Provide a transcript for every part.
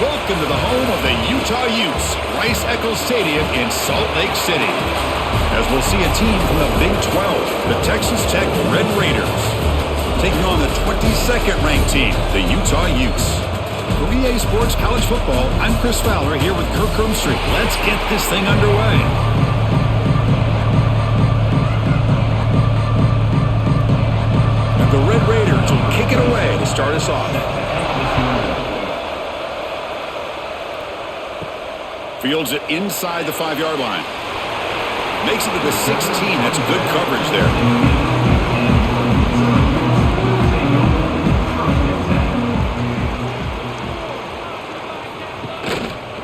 Welcome to the home of the Utah Utes, Rice-Eccles Stadium in Salt Lake City. As we'll see a team from the Big 12, the Texas Tech Red Raiders, taking on the 22nd ranked team, the Utah Utes. For EA Sports College Football, I'm Chris Fowler here with Kirk Herbstreit. Let's get this thing underway. And the Red Raiders will kick it away to start us off. Fields it inside the 5-yard line. Makes it to the 16. That's good coverage there.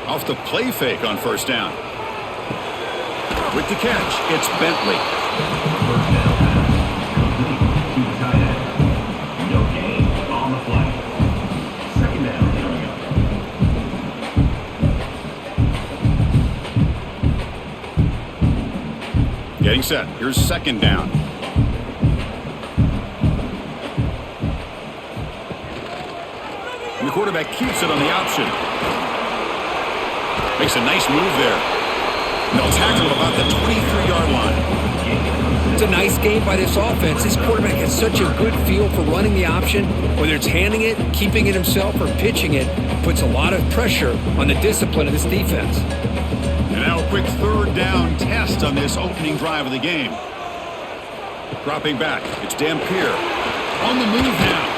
Off the play fake on first down. With the catch, it's Bentley. No gain on the play. Second down. Getting set. Here's second down. And the quarterback keeps it on the option. Makes a nice move there. And they'll tackle him about the 23-yard line. It's a nice game by this offense. This quarterback has such a good feel for running the option. Whether it's handing it, keeping it himself, or pitching it, puts a lot of pressure on the discipline of this defense. And now a quick third down test on this opening drive of the game. Dropping back, it's Dampier. On the move now.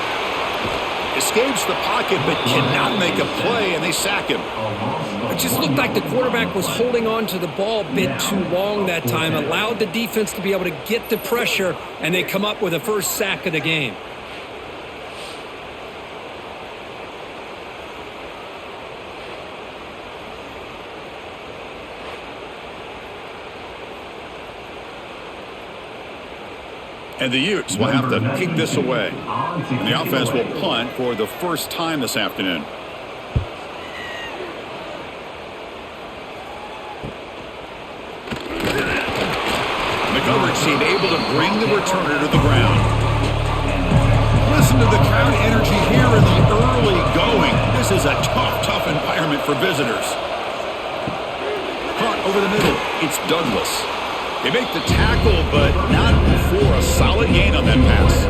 Escapes the pocket but cannot make a play, and they sack him. It just looked like the quarterback was holding on to the ball a bit too long that time, allowed the defense to be able to get the pressure, and they come up with the first sack of the game. And the Utes will have to kick this away. And the offense will punt for the first time this afternoon. The coverage team able to bring the returner to the ground. Listen to the crowd energy here in the early going. This is a tough environment for visitors. Caught over the middle. It's Douglas. They make the tackle, but not for a solid gain on that pass.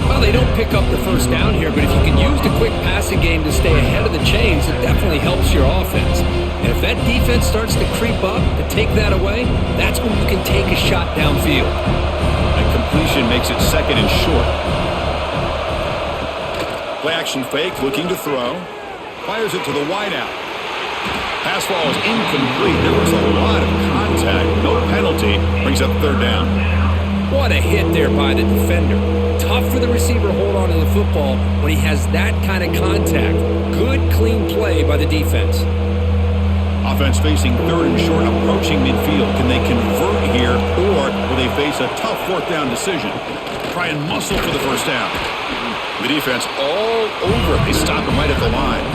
Well, they don't pick up the first down here, but if you can use the quick passing game to stay ahead of the chains, it definitely helps your offense. And if that defense starts to creep up to take that away, that's when you can take a shot downfield. And completion makes it second and short. Play action fake, looking to throw. Fires it to the wideout. Pass ball is incomplete. There was a lot of contact. No penalty. Brings up third down. What a hit there by the defender. Tough for the receiver to hold on to the football when he has that kind of contact. Good, clean play by the defense. Offense facing third and short, approaching midfield. Can they convert here, or will they face a tough fourth down decision? Try and muscle for the first down. The defense all over it. They stop him right at the line.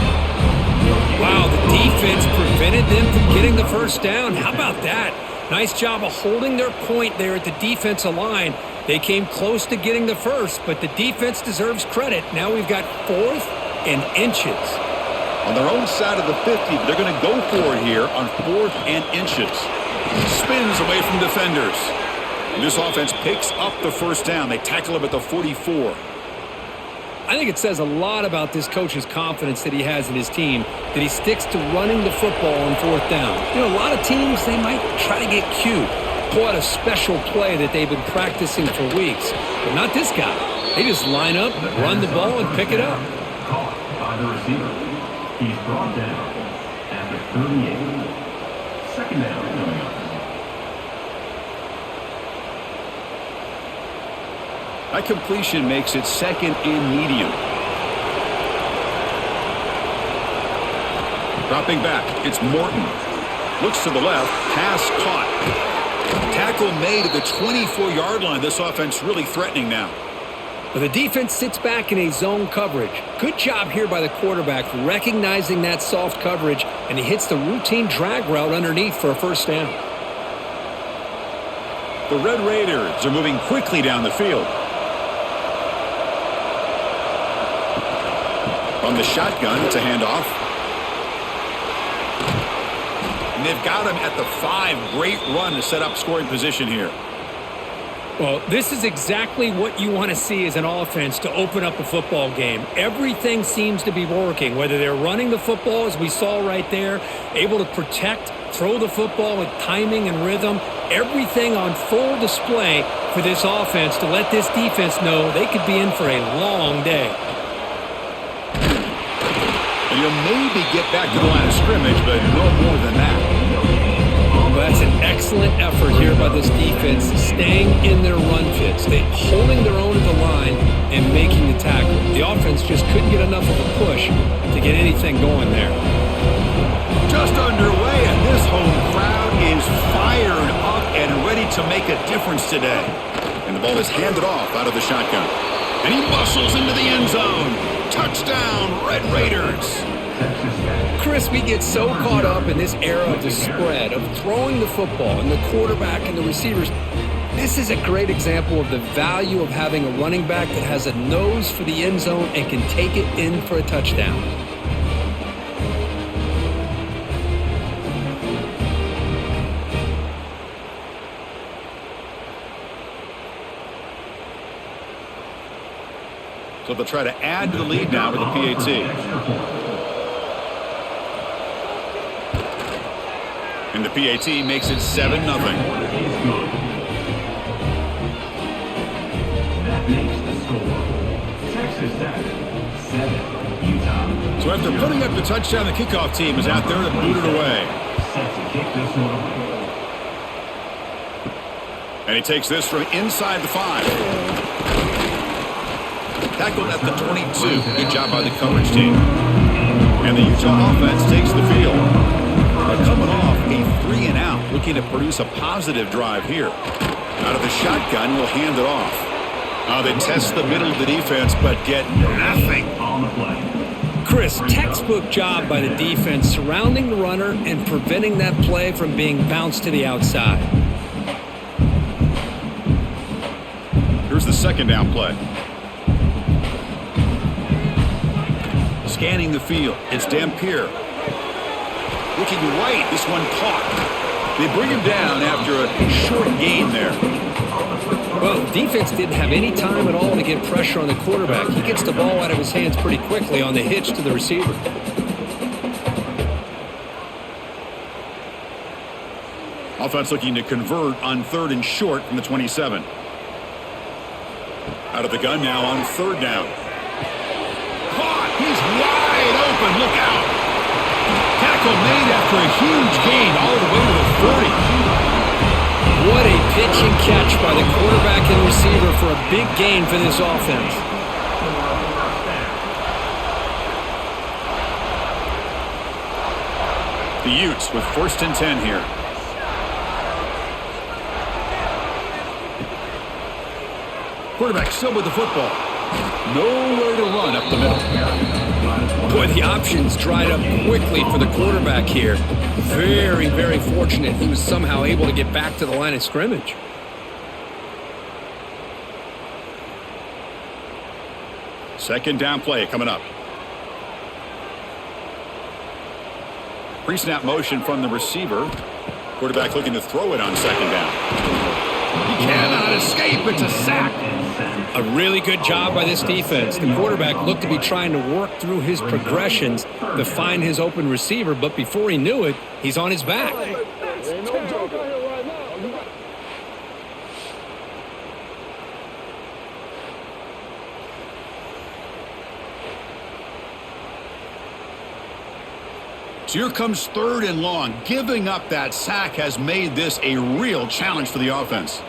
Wow, the defense prevented them from getting the first down. How about that? Nice job of holding their point there at the defensive line. They came close to getting the first, but the defense deserves credit. Now we've got 4th and inches. On their own side of the 50, but they're going to go for it here on 4th and inches. Spins away from defenders. And this offense picks up the first down. They tackle him at the 44. I think it says a lot about this coach's confidence that he has in his team, that he sticks to running the football on 4th down. You know, a lot of teams, they might try to get cute, pull out a special play that they've been practicing for weeks. But not this guy. They just line up, run the ball, and pick it up. Caught by the receiver. He's brought down at the 38. Second down coming up. That completion makes it second and medium. Dropping back, it's Morton. Looks to the left, pass caught. Tackle made at the 24-yard line. This offense really threatening now. But the defense sits back in a zone coverage. Good job here by the quarterback recognizing that soft coverage, and he hits the routine drag route underneath for a first down. The Red Raiders are moving quickly down the field. On the shotgun, it's a handoff. And they've got him at the 5. Great run to set up scoring position here. Well, this is exactly what you want to see as an offense to open up a football game. Everything seems to be working, whether they're running the football, as we saw right there, able to protect, throw the football with timing and rhythm, everything on full display for this offense to let this defense know they could be in for a long day. And you'll maybe get back to the line of scrimmage, but no more than that. Well, that's an excellent effort here by this defense, staying in their run fits, holding their own at the line and making the tackle. The offense just couldn't get enough of a push to get anything going there. Just underway, and this home crowd is fired up and ready to make a difference today. And the ball is handed off out of the shotgun. And he muscles into the end zone. Touchdown, Red Raiders. Chris, we get so caught up in this era of the spread, of throwing the football and the quarterback and the receivers. This is a great example of the value of having a running back that has a nose for the end zone and can take it in for a touchdown. So they'll try to add to the lead now with the PAT. And the PAT makes it 7-0. That makes the score. Texas Tech, 7, Utah. So after putting up the touchdown, the kickoff team is out there to boot it away. Set to kick this one away. And he takes this from inside the 5. Tackled at the 22. Good job by the coverage team. And the Utah offense takes the field. They're coming off a 3 and out, looking to produce a positive drive here. Out of the shotgun, will hand it off. They test the middle of the defense, but get nothing on the play. Chris, textbook job by the defense surrounding the runner and preventing that play from being bounced to the outside. Here's the second down play. Scanning the field, it's Dampier. Looking right, this one caught. They bring him down after a short gain there. Well, the defense didn't have any time at all to get pressure on the quarterback. He gets the ball out of his hands pretty quickly on the hitch to the receiver. Offense looking to convert on 3rd and short from the 27. Out of the gun now on 3rd down. Caught! He's wide open. Look out! Tackle made after a huge gain all the way to the 40. What a pitch and catch by the quarterback and receiver for a big gain for this offense. The Utes with 1st and 10 here. Quarterback still with the football. Nowhere to run up the middle. Boy, the options dried up quickly for the quarterback here. Very, very fortunate he was somehow able to get back to the line of scrimmage. Second down play coming up. Pre-snap motion from the receiver. Quarterback looking to throw it on 2nd down. He cannot escape. It's a sack. A really good job by this defense. The quarterback looked to be trying to work through his progressions to find his open receiver, but before he knew it, he's on his back. So here comes 3rd and long. Giving up that sack has made this a real challenge for the offense.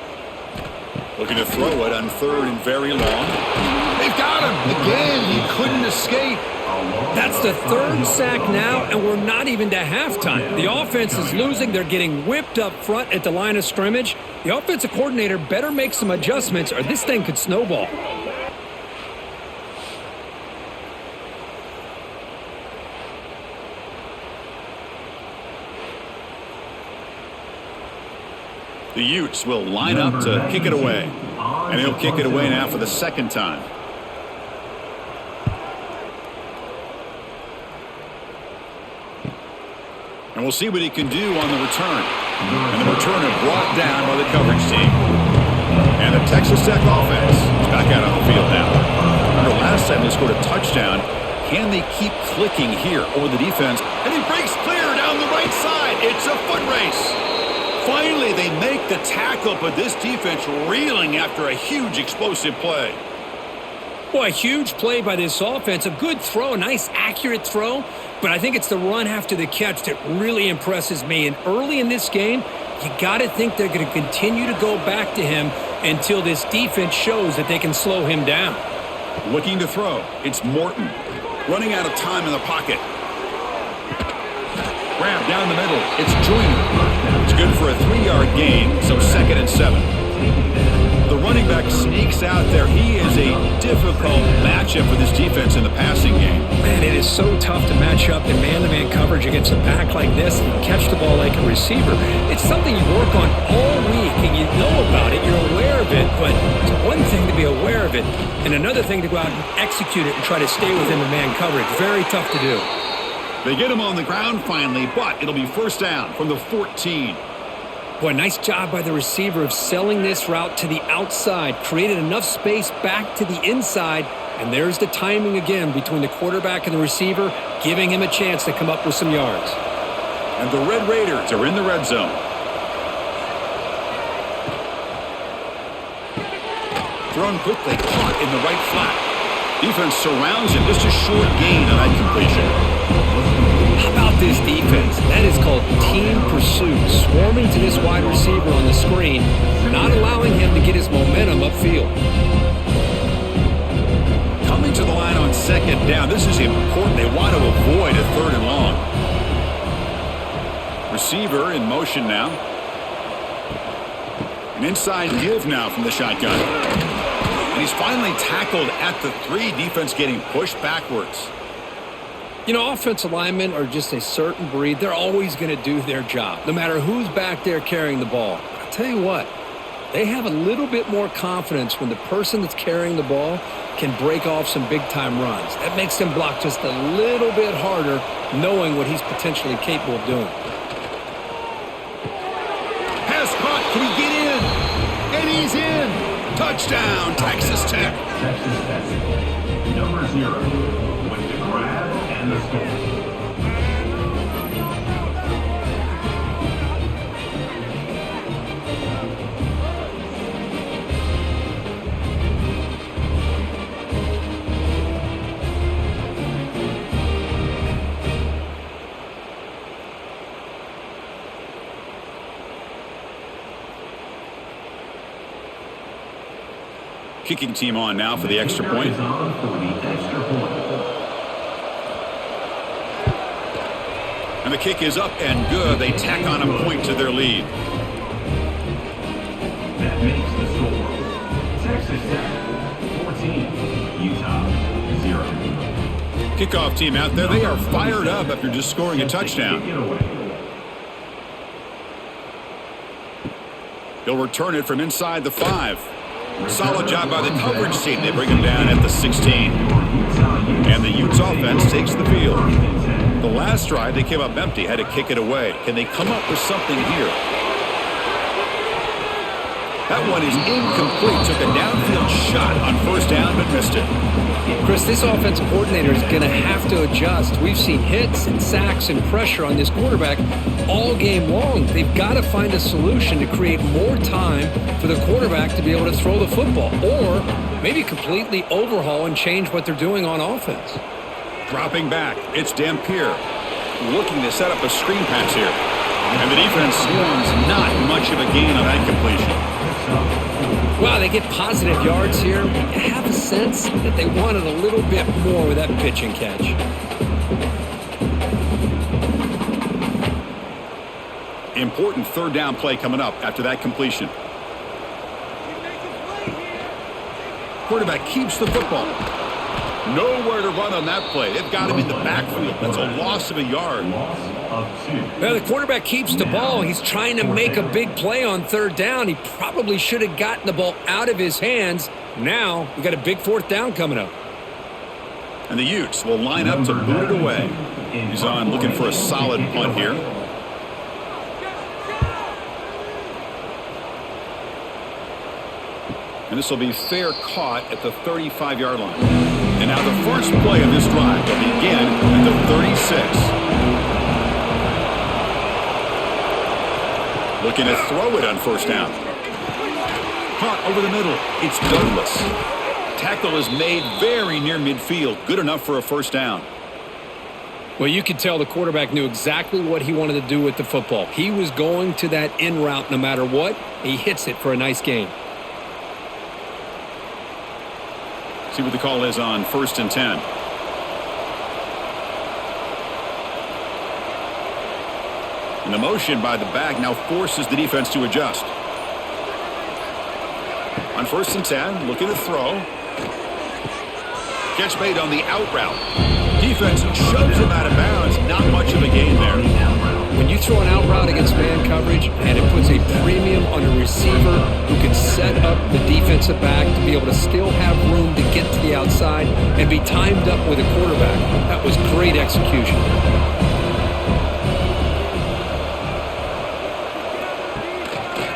Looking to throw it on 3rd and very long. They've got him. Again, he couldn't escape. That's the 3rd sack now, and we're not even to halftime. The offense is losing. They're getting whipped up front at the line of scrimmage. The offensive coordinator better make some adjustments or this thing could snowball. The Utes will line up to kick it away. And he'll kick it away now for the 2nd time. And we'll see what he can do on the return. And the returner brought down by the coverage team. And the Texas Tech offense is back out on the field now. Remember last time they scored a touchdown. Can they keep clicking here over the defense? And he breaks clear down the right side. It's a foot race. Finally, they make the tackle, but this defense reeling after a huge explosive play. Boy, a huge play by this offense. A good throw, a nice accurate throw. But I think it's the run after the catch that really impresses me. And early in this game, you got to think they're going to continue to go back to him until this defense shows that they can slow him down. Looking to throw. It's Morton. Running out of time in the pocket. Grab down the middle. It's Joyner. It's good for a 3-yard gain, so 2nd and 7. The running back sneaks out there. He is a difficult matchup for this defense in the passing game. Man, it is so tough to match up in man-to-man coverage against a back like this and catch the ball like a receiver. It's something you work on all week, and you know about it. You're aware of it, but it's one thing to be aware of it, and another thing to go out and execute it and try to stay within the man coverage. Very tough to do. They get him on the ground finally, but it'll be first down from the 14. Boy, nice job by the receiver of selling this route to the outside. Created enough space back to the inside. And there's the timing again between the quarterback and the receiver, giving him a chance to come up with some yards. And the Red Raiders are in the red zone. Thrown quickly, caught in the right flat. Defense surrounds him. Just a short gain on that completion. How about this defense? That is called team pursuit. Swarming to this wide receiver on the screen, not allowing him to get his momentum upfield. Coming to the line on 2nd down. This is important. They want to avoid a 3rd and long. Receiver in motion now. An inside give now from the shotgun. And he's finally tackled at the 3. Defense getting pushed backwards. You know, offensive linemen are just a certain breed. They're always going to do their job, no matter who's back there carrying the ball. I'll tell you what, they have a little bit more confidence when the person that's carrying the ball can break off some big-time runs. That makes them block just a little bit harder, knowing what he's potentially capable of doing. Pass caught. Can he get in? And he's in. Touchdown, Texas Tech. Texas Tech, number 0, with the grab and the score. Kicking team on now for the extra point. And the kick is up and good. They tack on a point to their lead. That makes the score. Texas Tech 14, Utah 0. Kickoff team out there. They are fired up after just scoring a touchdown. He'll return it from inside the 5. Solid job by the coverage team. They bring him down at the 16. And the Utes offense takes the field. The last drive, they came up empty, had to kick it away. Can they come up with something here? That one is incomplete. Took a downfield shot on first down, but missed it. Chris, this offensive coordinator is going to have to adjust. We've seen hits and sacks and pressure on this quarterback all game long. They've got to find a solution to create more time for the quarterback to be able to throw the football, or maybe completely overhaul and change what they're doing on offense. Dropping back, it's Dampier looking to set up a screen pass here. And the defense swarms, not much of a gain on that completion. Wow, they get positive yards here. You have a sense that they wanted a little bit more with that pitch and catch. Important third down play coming up after that completion. Quarterback keeps the football. Nowhere to run on that play. They've got him in the backfield. That's a loss of a yard. Well, the quarterback keeps the ball. He's trying to make a big play on third down. He probably should have gotten the ball out of his hands. Now, we got a big fourth down coming up. And the Utes will line up to boot it away. He's on looking for a solid punt here. And this will be fair caught at the 35-yard line. And now the first play of this drive will begin at the 36. Looking to throw it on first down. Caught over the middle. It's Douglas. Tackle is made very near midfield. Good enough for a first down. Well, you could tell the quarterback knew exactly what he wanted to do with the football. He was going to that in route no matter what. He hits it for a nice gain. See what the call is on 1st and 10. And the motion by the back now forces the defense to adjust. On 1st and 10, looking to throw. Catch made on the out route. Defense shoves him out of bounds. Not much of a gain there. When you throw an out route against man coverage, and it puts a premium on a receiver who can set up the defensive back to be able to still have room to get to the outside and be timed up with a quarterback. That was great execution.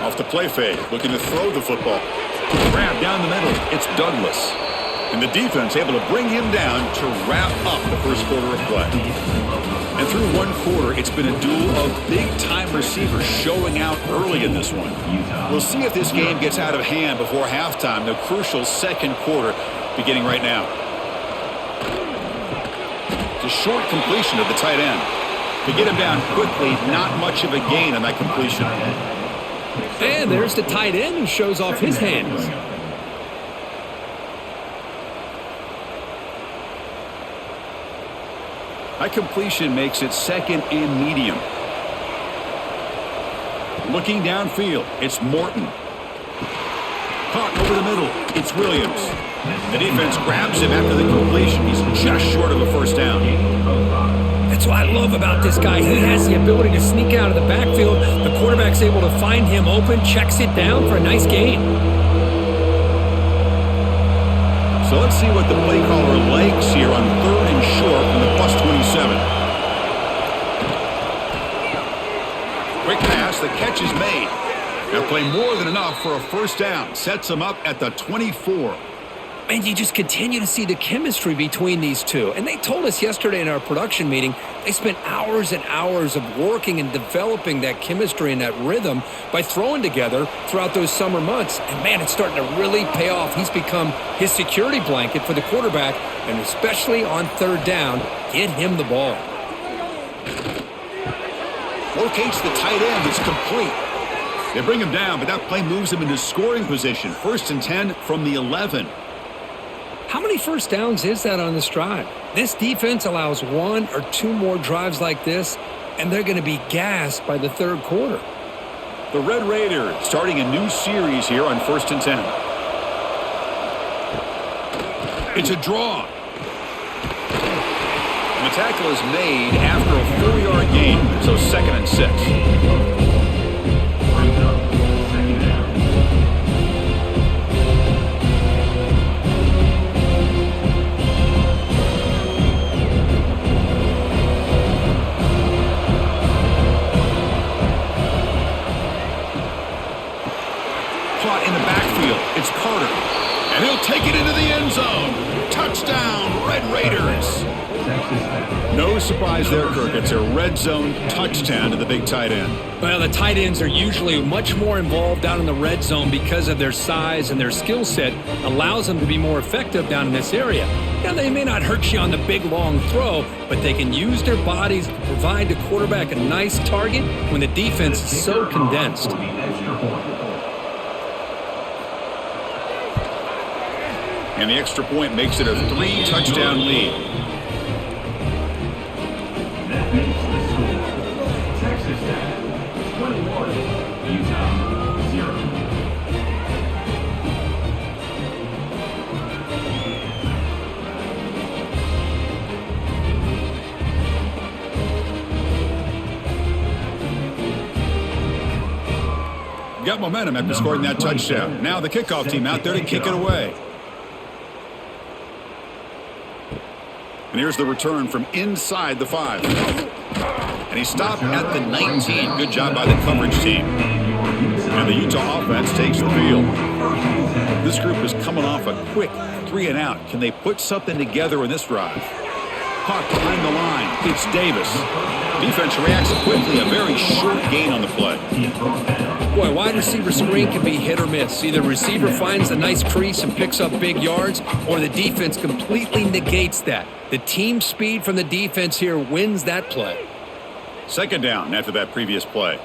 Off the play fake, looking to throw the football. Grab down the middle. It's Douglas. And the defense able to bring him down to wrap up the first quarter of play. And through one quarter, it's been a duel of big-time receivers showing out early in this one. We'll see if this game gets out of hand before halftime, the crucial second quarter beginning right now. It's a short completion of the tight end. To get him down quickly, not much of a gain on that completion. And there's the tight end who shows off his hands. That completion makes it second and medium. Looking downfield, it's Morton. Caught over the middle, it's Williams. The defense grabs him after the completion. He's just short of a first down. That's what I love about this guy. He has the ability to sneak out of the backfield. The quarterback's able to find him open, checks it down for a nice gain. So let's see what the play caller likes here on 3rd and short from the +27. Quick pass, the catch is made. They'll play more than enough for a first down. Sets them up at the 24. And you just continue to see the chemistry between these two. And they told us yesterday in our production meeting, they spent hours and hours of working and developing that chemistry and that rhythm by throwing together throughout those summer months. And, man, it's starting to really pay off. He's become his security blanket for the quarterback, and especially on 3rd down, get him the ball. Locates the tight end. It's complete. They bring him down, but that play moves him into scoring position. 1st and 10 from the 11. How many first downs is that on this drive? This defense allows 1 or 2 more drives like this, and they're going to be gassed by the 3rd quarter. The Red Raiders starting a new series here on 1st and 10. It's a draw. And the tackle is made after a 4-yard gain, so 2nd and 6. In the backfield, it's Carter. And he'll take it into the end zone. Touchdown, Red Raiders. No surprise there, Kirk. It's a red zone touchdown to the big tight end. Well, the tight ends are usually much more involved down in the red zone because of their size, and their skill set allows them to be more effective down in this area. Now, they may not hurt you on the big, long throw, but they can use their bodies to provide the quarterback a nice target when the defense is so condensed. And the extra point makes it a 3-touchdown lead. That makes the score. Texas Tech 21, Utah 0. Got momentum after scoring that touchdown. Now the kickoff team out there to kick it away. And here's the return from inside the 5. And he stopped at the 19. Good job by the coverage team. And the Utah offense takes the field. This group is coming off a quick 3-and-out. Can they put something together in this drive? Caught behind the line. It's Davis. Defense reacts quickly. A very short gain on the play. Boy, wide receiver screen can be hit or miss. Either receiver finds a nice crease and picks up big yards, or the defense completely negates that. The team speed from the defense here wins that play. Second down after that previous play.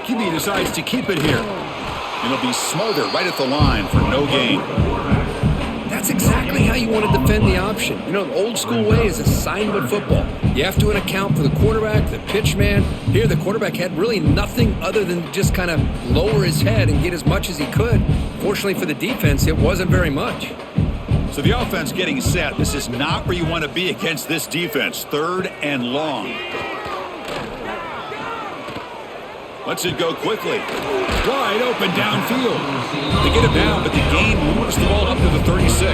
QB decides to keep it here. It'll be Smolder right at the line for no gain. That's exactly how you want to defend the option. You know, the old school way is assignment football. You have to account for the quarterback, the pitch man. Here, the quarterback had really nothing other than just kind of lower his head and get as much as he could. Fortunately for the defense, it wasn't very much. So the offense getting set. This is not where you want to be against this defense. 3rd and long. Lets it go quickly. Wide open downfield. They get it down, but the gain moves the ball up to the 36.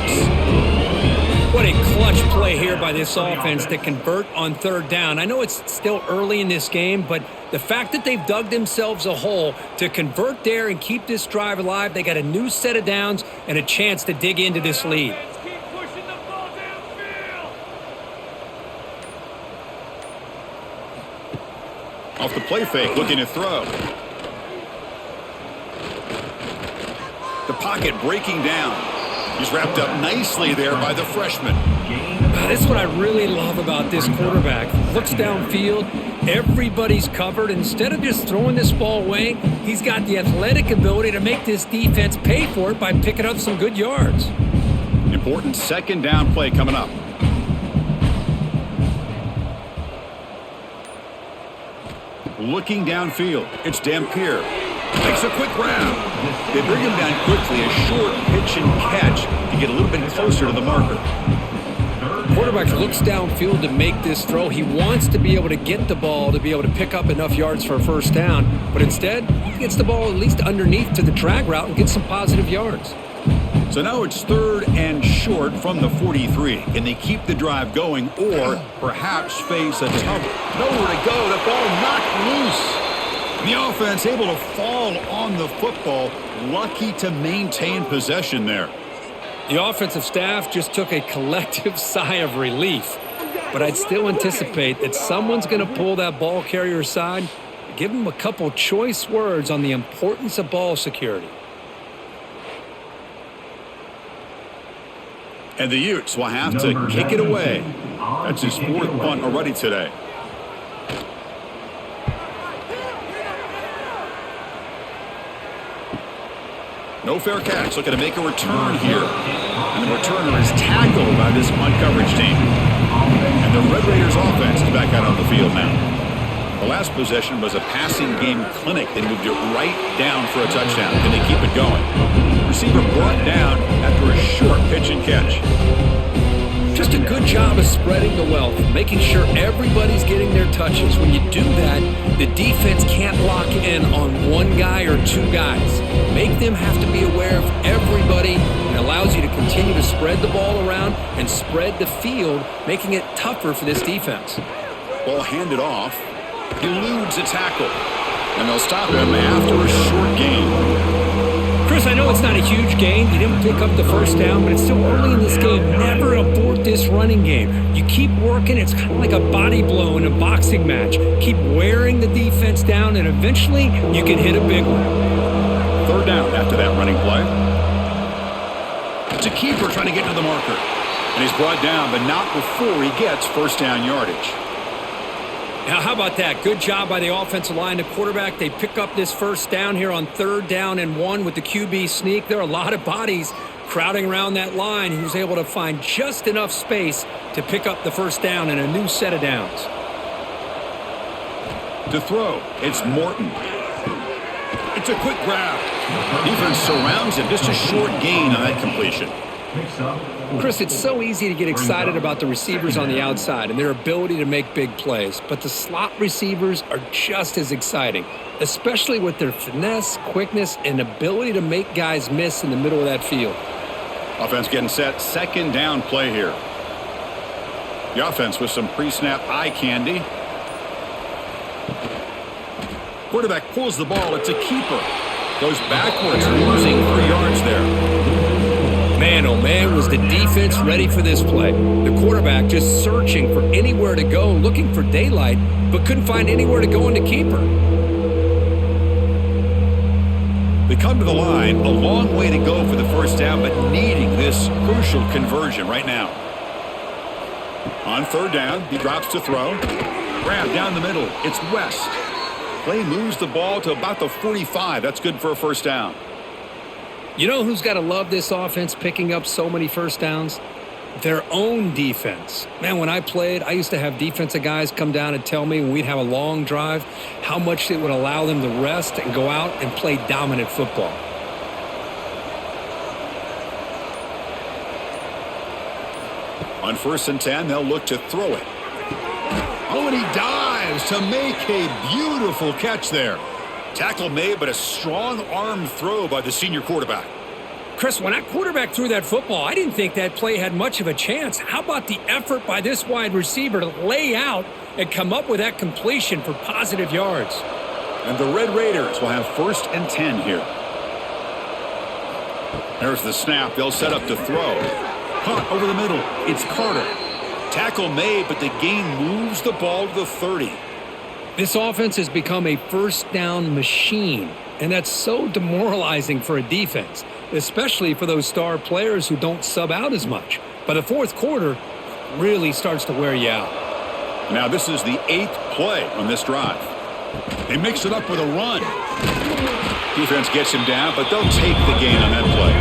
What a clutch play here by this offense to convert on 3rd down. I know it's still early in this game, but the fact that they've dug themselves a hole to convert there and keep this drive alive, they got a new set of downs and a chance to dig into this lead. Off the play fake, looking to throw. The pocket breaking down. He's wrapped up nicely there by the freshman. This is what I really love about this quarterback. Looks downfield, everybody's covered. Instead of just throwing this ball away, he's got the athletic ability to make this defense pay for it by picking up some good yards. Important 2nd down play coming up. Looking downfield, it's Dampier. Makes a quick grab. They bring him down quickly, a short pitch and catch to get a little bit closer to the marker. Quarterback looks downfield to make this throw. He wants to be able to get the ball to be able to pick up enough yards for a 1st down, but instead, he gets the ball at least underneath to the drag route and gets some positive yards. So now it's 3rd and short from the 43. Can they keep the drive going or perhaps face a tumble? Nowhere to go. The ball knocked loose. The offense able to fall on the football. Lucky to maintain possession there. The offensive staff just took a collective sigh of relief. But I'd still anticipate that someone's going to pull that ball carrier aside, give him a couple choice words on the importance of ball security. And the Utes will have to kick it away. That's his 4th punt already today. No fair catch. Looking to make a return here. And the returner is tackled by this punt coverage team. And the Red Raiders offense is back out on the field now. The last possession was a passing game clinic. They moved it right down for a touchdown. Can they keep it going? Receiver brought down after a short pitch and catch. Just a good job of spreading the wealth, making sure everybody's getting their touches. When you do that, the defense can't lock in on one guy or 2 guys. Make them have to be aware of everybody, and allows you to continue to spread the ball around and spread the field, making it tougher for this defense. Ball handed off. Eludes a tackle. And they'll stop him after a short gain. Chris, I know it's not a huge gain. You didn't pick up the 1st down, but it's still early in this game. Never abort this running game. You keep working. It's kind of like a body blow in a boxing match. Keep wearing the defense down, and eventually you can hit a big one. 3rd down after that running play. It's a keeper trying to get to the marker. And he's brought down, but not before he gets 1st down yardage. Now, how about that? Good job by the offensive line. The quarterback, they pick up this 1st down here on 3rd down and 1 with the QB sneak. There are a lot of bodies crowding around that line. He was able to find just enough space to pick up the 1st down and a new set of downs. To throw, it's Morton. It's a quick grab. Defense surrounds him. Just a short gain on that completion. Chris, it's so easy to get excited about the receivers on the outside and their ability to make big plays, but the slot receivers are just as exciting, especially with their finesse, quickness, and ability to make guys miss in the middle of that field. Offense getting set. 2nd down play here. The offense with some pre-snap eye candy. Quarterback pulls the ball. It's a keeper. Goes backwards, losing 3 yards there. Man, oh man, was the defense ready for this play. The quarterback just searching for anywhere to go, looking for daylight, but couldn't find anywhere to go into keeper. They come to the line, a long way to go for the first down, but needing this crucial conversion right now. On 3rd down, he drops to throw. Grab down the middle. It's West. Play moves the ball to about the 45. That's good for a first down. You know who's got to love this offense picking up so many first downs? Their own defense. Man, when I played, I used to have defensive guys come down and tell me when we'd have a long drive how much it would allow them to rest and go out and play dominant football. On 1st and 10, they'll look to throw it. Oh, and he dives to make a beautiful catch there. Tackle made, but a strong arm throw by the senior quarterback. Chris, when that quarterback threw that football, I didn't think that play had much of a chance. How about the effort by this wide receiver to lay out and come up with that completion for positive yards? And the Red Raiders will have 1st and 10 here. There's the snap. They'll set up to throw. Caught over the middle. It's Carter. Tackle made, but the gain moves the ball to the 30. This offense has become a first down machine, and that's so demoralizing for a defense, especially for those star players who don't sub out as much. But the 4th quarter really starts to wear you out. Now this is the 8th play on this drive. They mix it up with a run. Defense gets him down, but they'll take the gain on that play.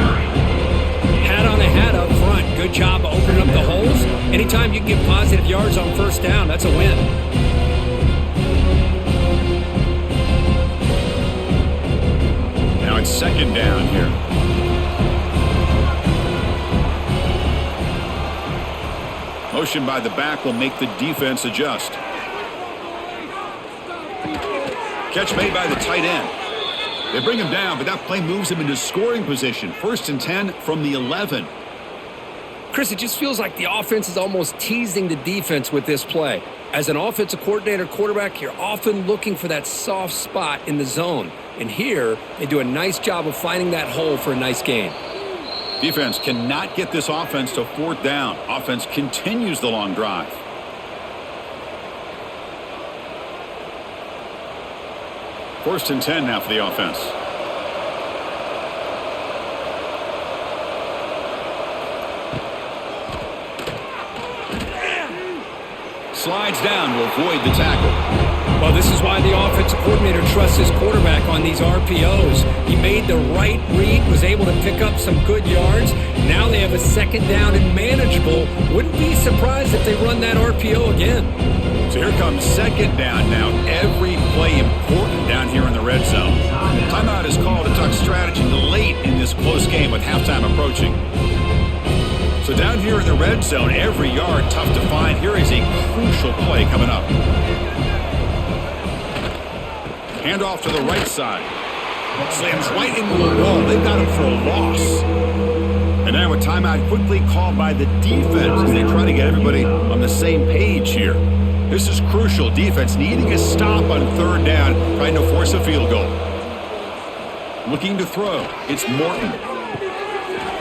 Hat on a hat up front. Good job opening up the holes. Anytime you can get positive yards on first down, that's a win. Now it's 2nd down here. Motion by the back will make the defense adjust. Catch made by the tight end. They bring him down, but that play moves him into scoring position. 1st and 10 from the 11. Chris, it just feels like the offense is almost teasing the defense with this play. As an offensive coordinator quarterback, you're often looking for that soft spot in the zone. And here, they do a nice job of finding that hole for a nice gain. Defense cannot get this offense to 4th down. Offense continues the long drive. First and 10 now for the offense. Slides down to avoid the tackle. Well, this is why the offensive coordinator trusts his quarterback on these RPOs. He made the right read, was able to pick up some good yards. Now they have a 2nd down and manageable. Wouldn't be surprised if they run that RPO again. So here comes 2nd down now. Every play important down here in the red zone. Timeout is called to talk strategy late in this close game with halftime approaching. So down here in the red zone, every yard tough to find. Here is a crucial play coming up. Handoff to the right side. Slams right into the wall. They've got him for a loss. And now a timeout quickly called by the defense as they try to get everybody on the same page here. This is crucial. Defense needing a stop on 3rd down, trying to force a field goal. Looking to throw. It's Morton.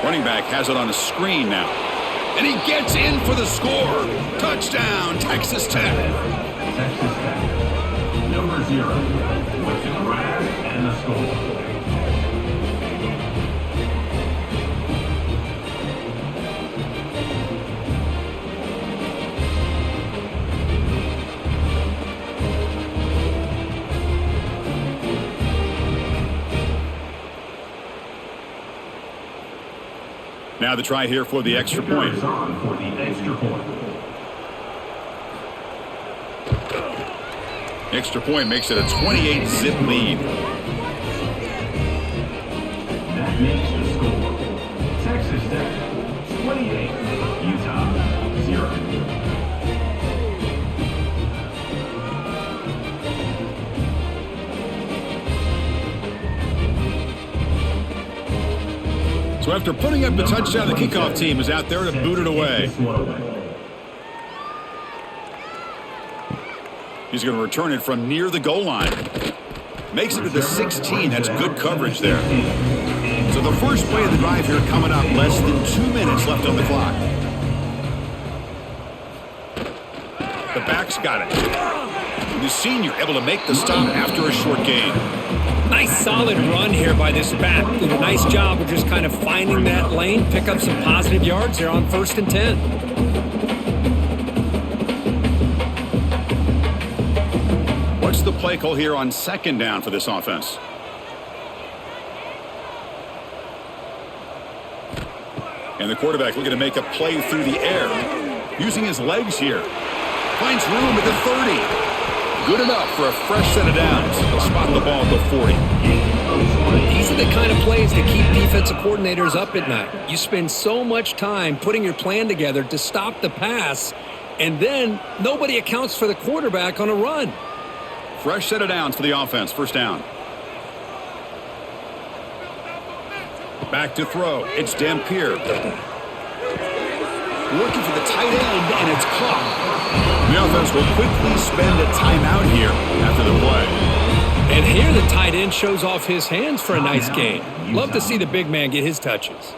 Running back has it on a screen now. And he gets in for the score. Touchdown, Texas Tech. Texas Tech. Number 0 with the grab and the score. Now the try here for the extra point. For the extra point. Extra point makes it a 28-zip lead. That makes the score. Texas Tech 28, Utah 0. So after putting up the touchdown, the kickoff team is out there to boot it away. He's going to return it from near the goal line. Makes it to the 16. That's good coverage there. So the first play of the drive here coming up. Less than 2 minutes left on the clock. The back's got it. And the senior able to make the stop after a short gain. Nice solid run here by this back. Did a nice job of just kind of finding that lane, pick up some positive yards there on 1st and 10. What's the play call here on 2nd down for this offense? And the quarterback looking to make a play through the air. Using his legs here. Finds room at the 30. Good enough for a fresh set of downs. They'll spot the ball at the 40. These are the kind of plays that keep defensive coordinators up at night. You spend so much time putting your plan together to stop the pass, and then nobody accounts for the quarterback on a run. Fresh set of downs for the offense. 1st down. Back to throw. It's Dampier. Working for the tight end, and it's caught. The offense will quickly spend a timeout here after the play. And here the tight end shows off his hands for a nice gain. Love to see the big man get his touches.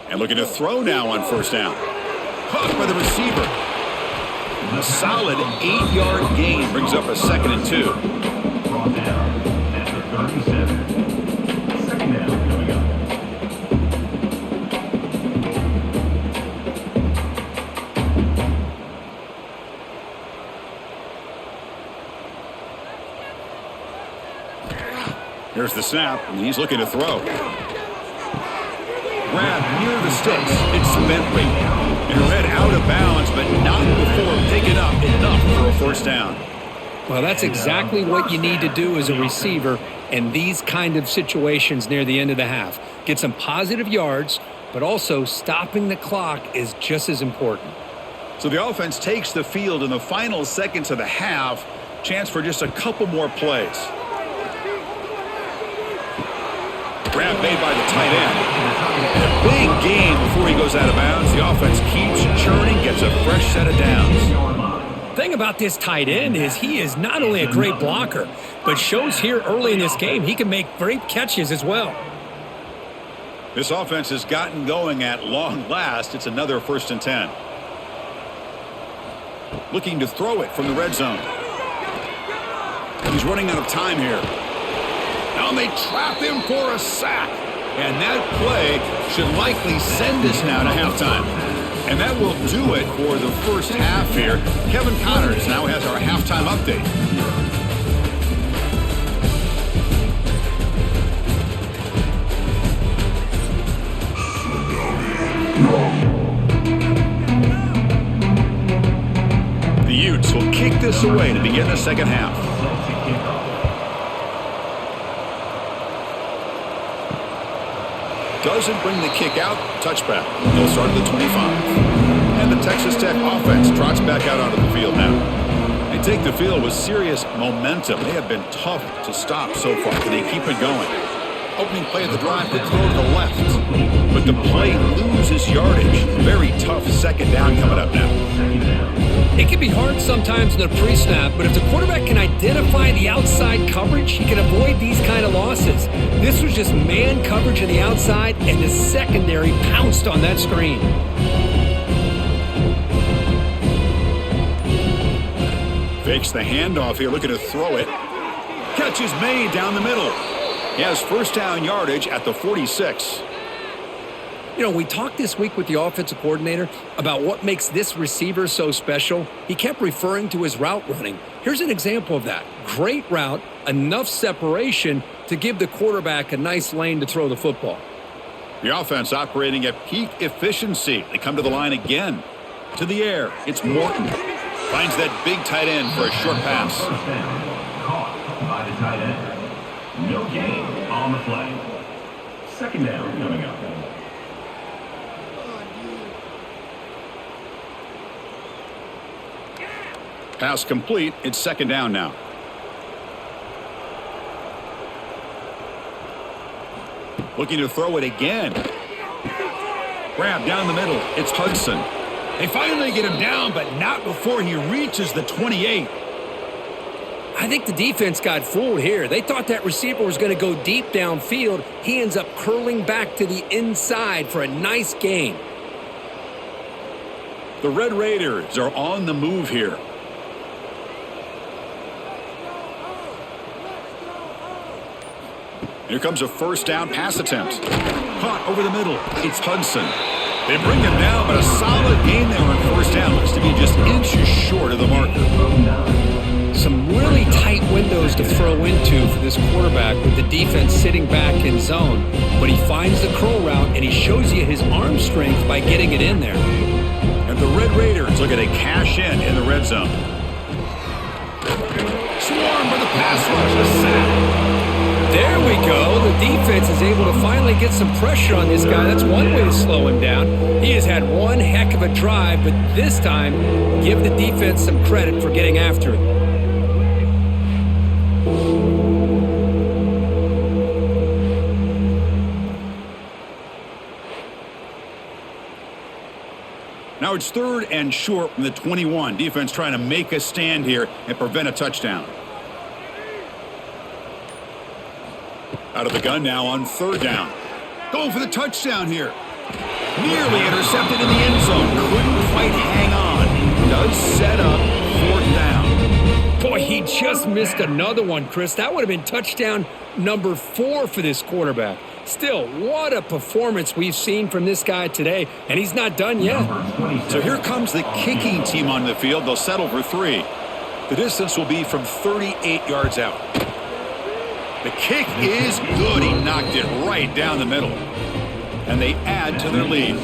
And looking to throw now on 1st down. Caught by the receiver. A solid 8-yard gain brings up a 2nd and 2. Brought down at the 37. 2nd down coming up. Here's the snap, and he's looking to throw. Grab near the sticks. It's Bentley. And read out of bounds, but not before picking up enough for a 1st down. Well, that's exactly what you need to do as a receiver in these kind of situations near the end of the half. Get some positive yards, but also stopping the clock is just as important. So the offense takes the field in the final seconds of the half. Chance for just a couple more plays. Grab made by the tight end. And a big gain before he goes out of bounds. The offense keeps churning, gets a fresh set of downs. Thing about this tight end is he is not only a great blocker, but shows here early in this game he can make great catches as well. This offense has gotten going at long last. It's another 1st and 10. Looking to throw it from the red zone. He's running out of time here. Now they trap him for a sack. And that play should likely send us now to halftime. And that will do it for the 1st half here. Kevin Connors now has our halftime update. The Utes will kick this away to begin the 2nd half. Doesn't bring the kick out. Touchback. They'll start at the 25. And the Texas Tech offense trots back out onto the field now. They take the field with serious momentum. They have been tough to stop so far. They keep it going. Opening play of the drive, the throw to the left. But the play loses yardage. Very tough 2nd down coming up now. It can be hard sometimes in the pre-snap, but if the quarterback can identify the outside coverage, he can avoid these kind of losses. This was just man coverage on the outside, and the secondary pounced on that screen. Fakes the handoff here, looking to throw it. Catch is made down the middle. He has 1st down yardage at the 46. You know, we talked this week with the offensive coordinator about what makes this receiver so special. He kept referring to his route running. Here's an example of that. Great route, enough separation to give the quarterback a nice lane to throw the football. The offense operating at peak efficiency. They come to the line again. To the air, it's Morton. Finds that big tight end for a short pass. Caught by the tight end. No gain on the play. 2nd down coming up. Pass complete. It's 2nd down now. Looking to throw it again. Grab down the middle. It's Hudson. They finally get him down, but not before he reaches the 28. I think the defense got fooled here. They thought that receiver was going to go deep downfield. He ends up curling back to the inside for a nice gain. The Red Raiders are on the move here. Here comes a first down pass attempt. Caught over the middle. It's Hudson. They bring him down, but a solid gain there on first down. Looks to be just inches short of the marker. Some really tight windows to throw into for this quarterback with the defense sitting back in zone. But he finds the curl route, and he shows you his arm strength by getting it in there. And the Red Raiders look at a cash in the red zone. Swarmed by the pass rush. A sack. There we go. The defense is able to finally get some pressure on this guy. That's one way to slow him down. He has had one heck of a drive, but this time, give the defense some credit for getting after it. Now it's 3rd and short from the 21. Defense trying to make a stand here and prevent a touchdown. Out of the gun now on 3rd down. Going for the touchdown here. Nearly intercepted in the end zone. Couldn't quite hang on. Does set up 4th down. Boy, he just missed another one, Chris. That would have been touchdown number 4 for this quarterback. Still, what a performance we've seen from this guy today, and he's not done yet. So here comes the kicking team on the field. They'll settle for 3. The distance will be from 38 yards out. The kick is good. He knocked it right down the middle. And they add to their lead.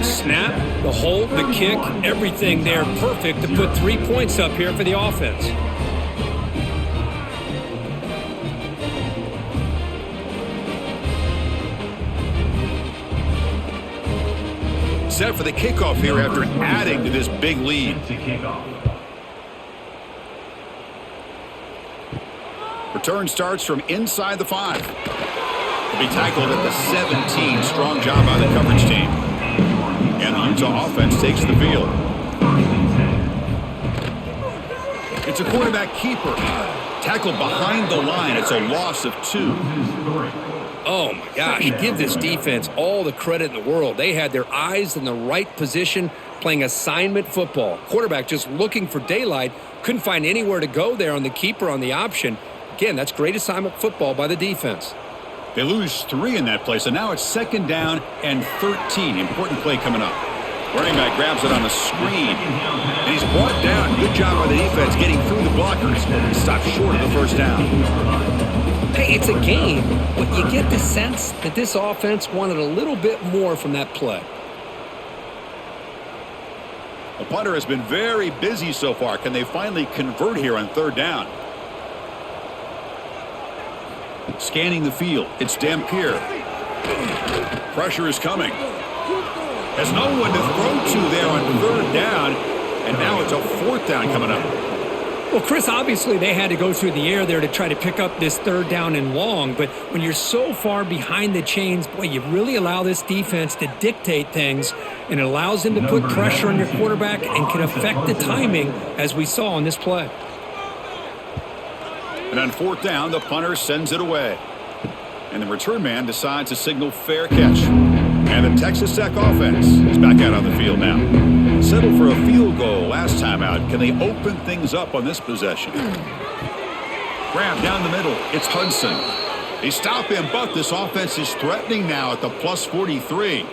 Snap, the hold, the kick, everything there perfect to put 3 points up here for the offense. Set for the kickoff here after adding to this big lead. Return starts from inside the 5. He'll be tackled at the 17. Strong job by the coverage team. And the Utah offense takes the field. It's a quarterback keeper. Tackled behind the line. It's a loss of 2. Oh, my gosh. Give this defense all the credit in the world. They had their eyes in the right position, playing assignment football. Quarterback just looking for daylight. Couldn't find anywhere to go there on the keeper on the option. Again, that's great assignment football by the defense. They lose 3 in that play, so now it's 2nd down and 13. Important play coming up. Running back grabs it on the screen, and he's brought down. Good job by the defense getting through the blockers. He stopped short of the first down. Hey, it's a game, but you get the sense that this offense wanted a little bit more from that play. The punter has been very busy so far. Can they finally convert here on 3rd down? Scanning the field. It's Dampier. Pressure is coming. Has no one to throw to there on 3rd down. And now it's a 4th down coming up. Well, Chris, obviously they had to go through the air there to try to pick up this 3rd down and long. But when you're so far behind the chains, boy, you really allow this defense to dictate things. And it allows them to put pressure on your quarterback and can affect the timing, as we saw on this play. And on 4th down, the punter sends it away. And the return man decides to signal fair catch. And the Texas Tech offense is back out on the field now. Settled for a field goal last time out. Can they open things up on this possession? Grab down the middle. It's Hudson. They stop him, but this offense is threatening now at the plus 43.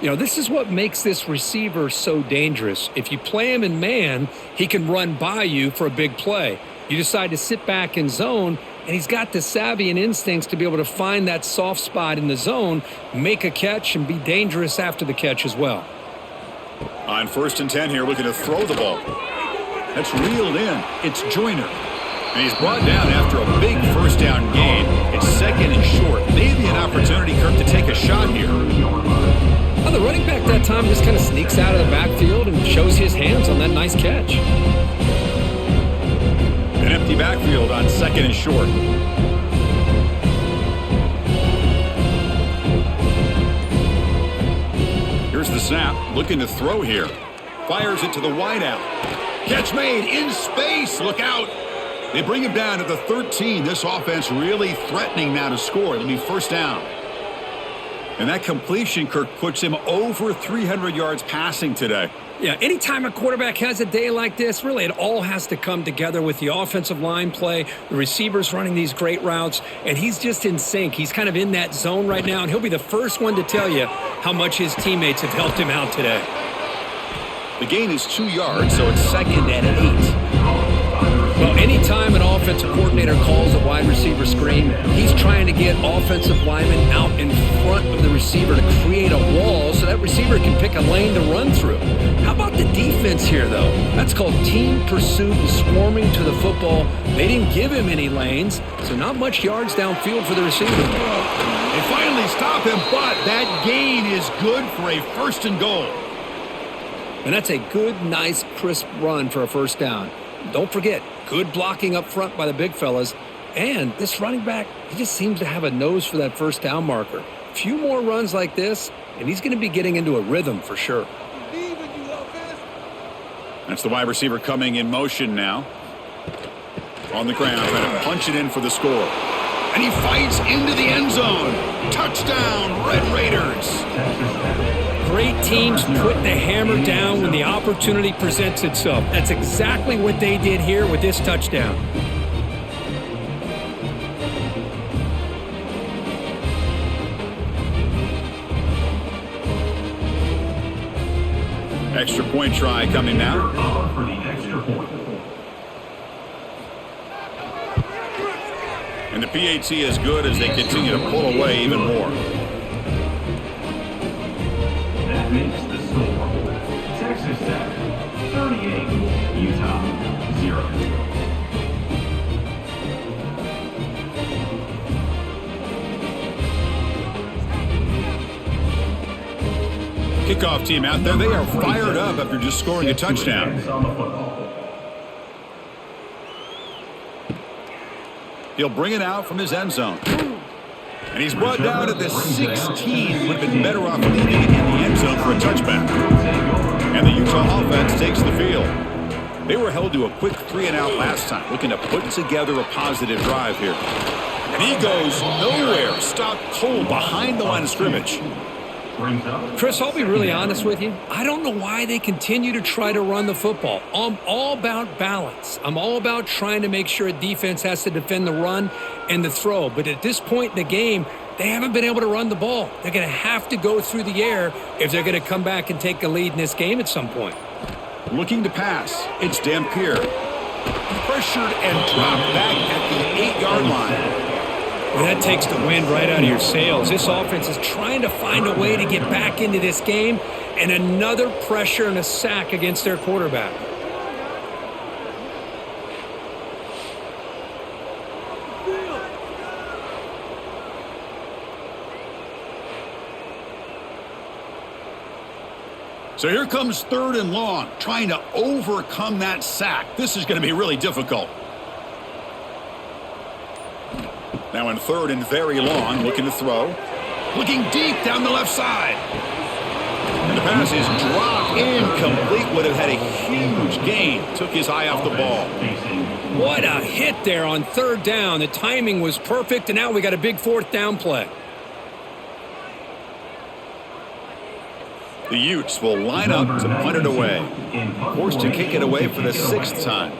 You know, this is what makes this receiver so dangerous. If you play him in man, he can run by you for a big play. You decide to sit back in zone, and he's got the savvy and instincts to be able to find that soft spot in the zone, make a catch, and be dangerous after the catch as well. On 1st and 10 here, looking to throw the ball. That's reeled in. It's Joyner. And he's brought down after a big first down gain. It's 2nd and short. Maybe an opportunity, Kirk, to take a shot here. Well, the running back that time just kind of sneaks out of the backfield and shows his hands on that nice catch. An empty backfield on 2nd and short. Here's the snap. Looking to throw here. Fires it to the wideout. Catch made in space. Look out. They bring him down to the 13. This offense really threatening now to score. It'll be first down. And that completion, Kirk, puts him over 300 yards passing today. Yeah, anytime a quarterback has a day like this, really it all has to come together with the offensive line play, the receivers running these great routes, and he's just in sync. He's kind of in that zone right now, and he'll be the first one to tell you how much his teammates have helped him out today. The gain is 2 yards, so it's second and 8. Well, anytime an offensive coordinator calls a wide receiver screen, he's trying to get offensive linemen out in front of the receiver to create a wall so that receiver can pick a lane to run through. How about the defense here, though? That's called team pursuit and swarming to the football. They didn't give him any lanes, so not much yards downfield for the receiver. They finally stop him, but that gain is good for a first and goal. And that's a good, nice, crisp run for a first down. Don't forget, good blocking up front by the big fellas. And this running back, he just seems to have a nose for that first down marker. A few more runs like this, and he's going to be getting into a rhythm for sure. That's the wide receiver coming in motion now. On the ground, trying to punch it in for the score. And he fights into the end zone. Touchdown, Red Raiders. Great teams put the hammer down when the opportunity presents itself. That's exactly what they did here with this touchdown. Extra point try coming now. For the extra point. And the PAT is good as they continue to pull away even more. That makes the score. Texas Tech 38, Utah 0. Kickoff team out there. They are fired up after just scoring a touchdown. He'll bring it out from his end zone. And he's brought down at the 16. Would have been better off leaving it in the end zone for a touchback. And the Utah offense takes the field. They were held to a quick 3-and-out last time, looking to put together a positive drive here. And he goes nowhere. Stopped cold behind the line of scrimmage. Chris, I'll be really honest with you. I don't know why they continue to try to run the football. I'm all about balance. I'm all about trying to make sure a defense has to defend the run and the throw. But at this point in the game, they haven't been able to run the ball. They're going to have to go through the air if they're going to come back and take a lead in this game at some point. Looking to pass. It's Dampier. Pressured and dropped back at the 8-yard line. Well, that takes the wind right out of your sails. This offense is trying to find a way to get back into this game, and another pressure and a sack against their quarterback. So here comes 3rd and long, trying to overcome that sack. This is going to be really difficult. Now in 3rd and very long, looking to throw. Looking deep down the left side. And the pass is dropped incomplete. Would have had a huge gain. Took his eye off the ball. What a hit there on 3rd down. The timing was perfect, and now we got a big 4th down play. The Utes will line up to punt it away. Forced to kick it away for the 6th time.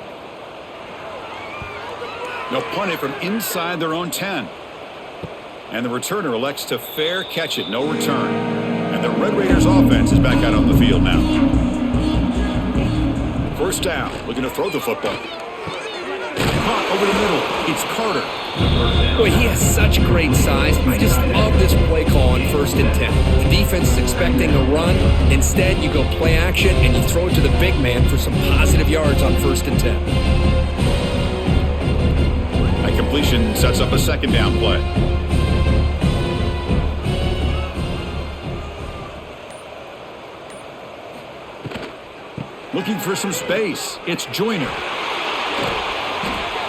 They'll punt it from inside their own 10. And the returner elects to fair catch it. No return. And the Red Raiders offense is back out on the field now. First down. Looking to throw the football. Caught over the middle. It's Carter. Boy, he has such great size. I just love this play call on 1st and 10. The defense is expecting a run. Instead, you go play action and you throw it to the big man for some positive yards on 1st and 10. Completion sets up a 2nd down play. Looking for some space. It's Joyner.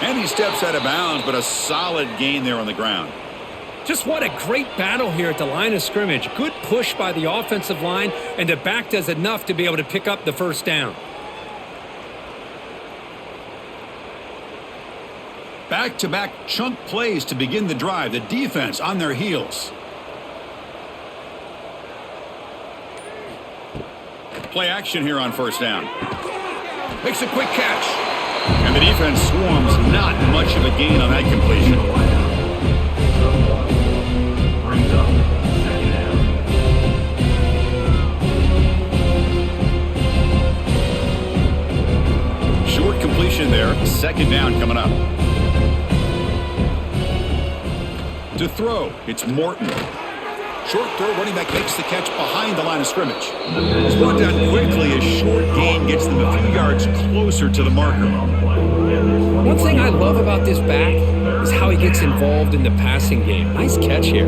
And he steps out of bounds, but a solid gain there on the ground. Just what a great battle here at the line of scrimmage. Good push by the offensive line, and the back does enough to be able to pick up the 1st down. Back-to-back chunk plays to begin the drive. The defense on their heels. Play action here on first down. Makes a quick catch. And the defense swarms. Not much of a gain on that completion. Brings up second down. Short completion there. Second down coming up. To throw, it's Morton. Short throw, running back makes the catch behind the line of scrimmage. It's brought down quickly. A short gain gets them a few yards closer to the marker. One thing I love about this back is how he gets involved in the passing game. Nice catch here.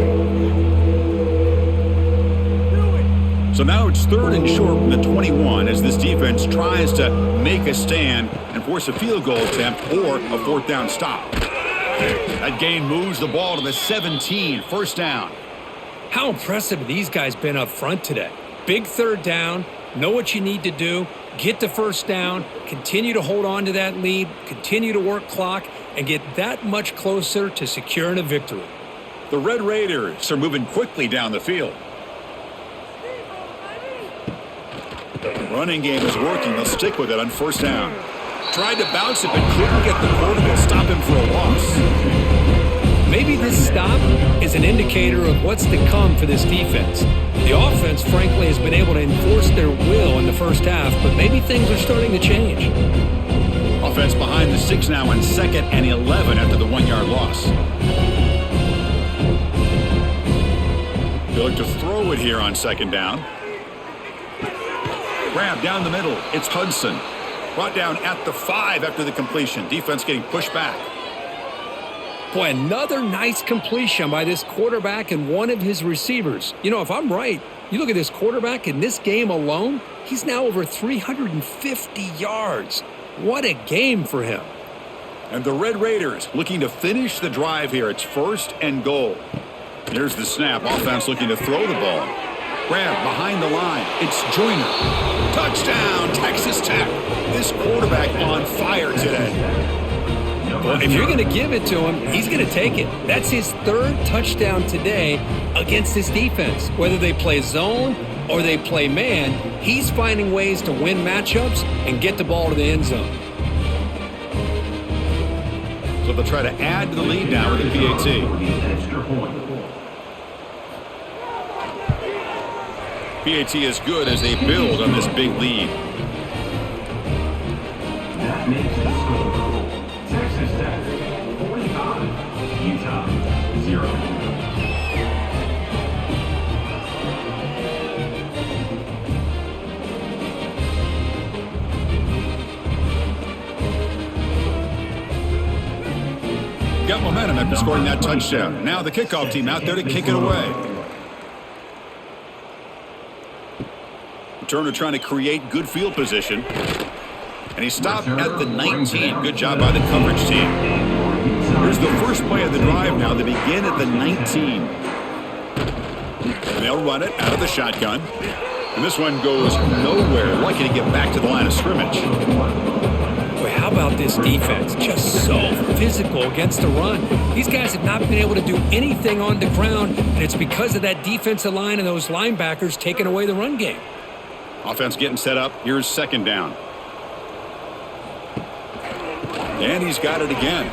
So now it's third and short from the 21 as this defense tries to make a stand and force a field goal attempt or a fourth down stop. That gain moves the ball to the 17, first down. How impressive have these guys been up front today? Big third down, know what you need to do, get the first down, continue to hold on to that lead, continue to work clock, and get that much closer to securing a victory. The Red Raiders are moving quickly down the field. Running game is working. They'll stick with it on first down. Tried to bounce it, but couldn't get the quarterback. Stop him for a loss. Maybe this stop is an indicator of what's to come for this defense. The offense, frankly, has been able to enforce their will in the first half, but maybe things are starting to change. Offense behind the 6 now on 2nd and 11 after the 1-yard loss. They look to throw it here on 2nd down. Grab down the middle. It's Hudson. Brought down at the 5 after the completion. Defense getting pushed back. Boy, another nice completion by this quarterback and one of his receivers. You know, if I'm right, you look at this quarterback in this game alone, he's now over 350 yards. What a game for him. And the Red Raiders looking to finish the drive here. It's 1st and goal. Here's the snap. Offense looking to throw the ball. Grab behind the line. It's Joyner. Touchdown, Texas Tech. This quarterback on fire today. Well, if you're going to give it to him, he's going to take it. That's his 3rd touchdown today against this defense. Whether they play zone or they play man, he's finding ways to win matchups and get the ball to the end zone. So they'll try to add to the lead now with a PAT. PAT is good as they build on this big lead. That makes the score. Texas Tech 45, Utah 0. Got momentum after scoring that touchdown. Now the kickoff team out there to kick it away. Turner trying to create good field position. And he stopped at the 19. Good job by the coverage team. Here's the first play of the drive now. They begin at the 19. And they'll run it out of the shotgun. And this one goes nowhere. Lucky to get back to the line of scrimmage. Boy, how about this defense? Just so physical against the run. These guys have not been able to do anything on the ground, and it's because of that defensive line and those linebackers taking away the run game. Offense getting set up. Here's 2nd down. And he's got it again.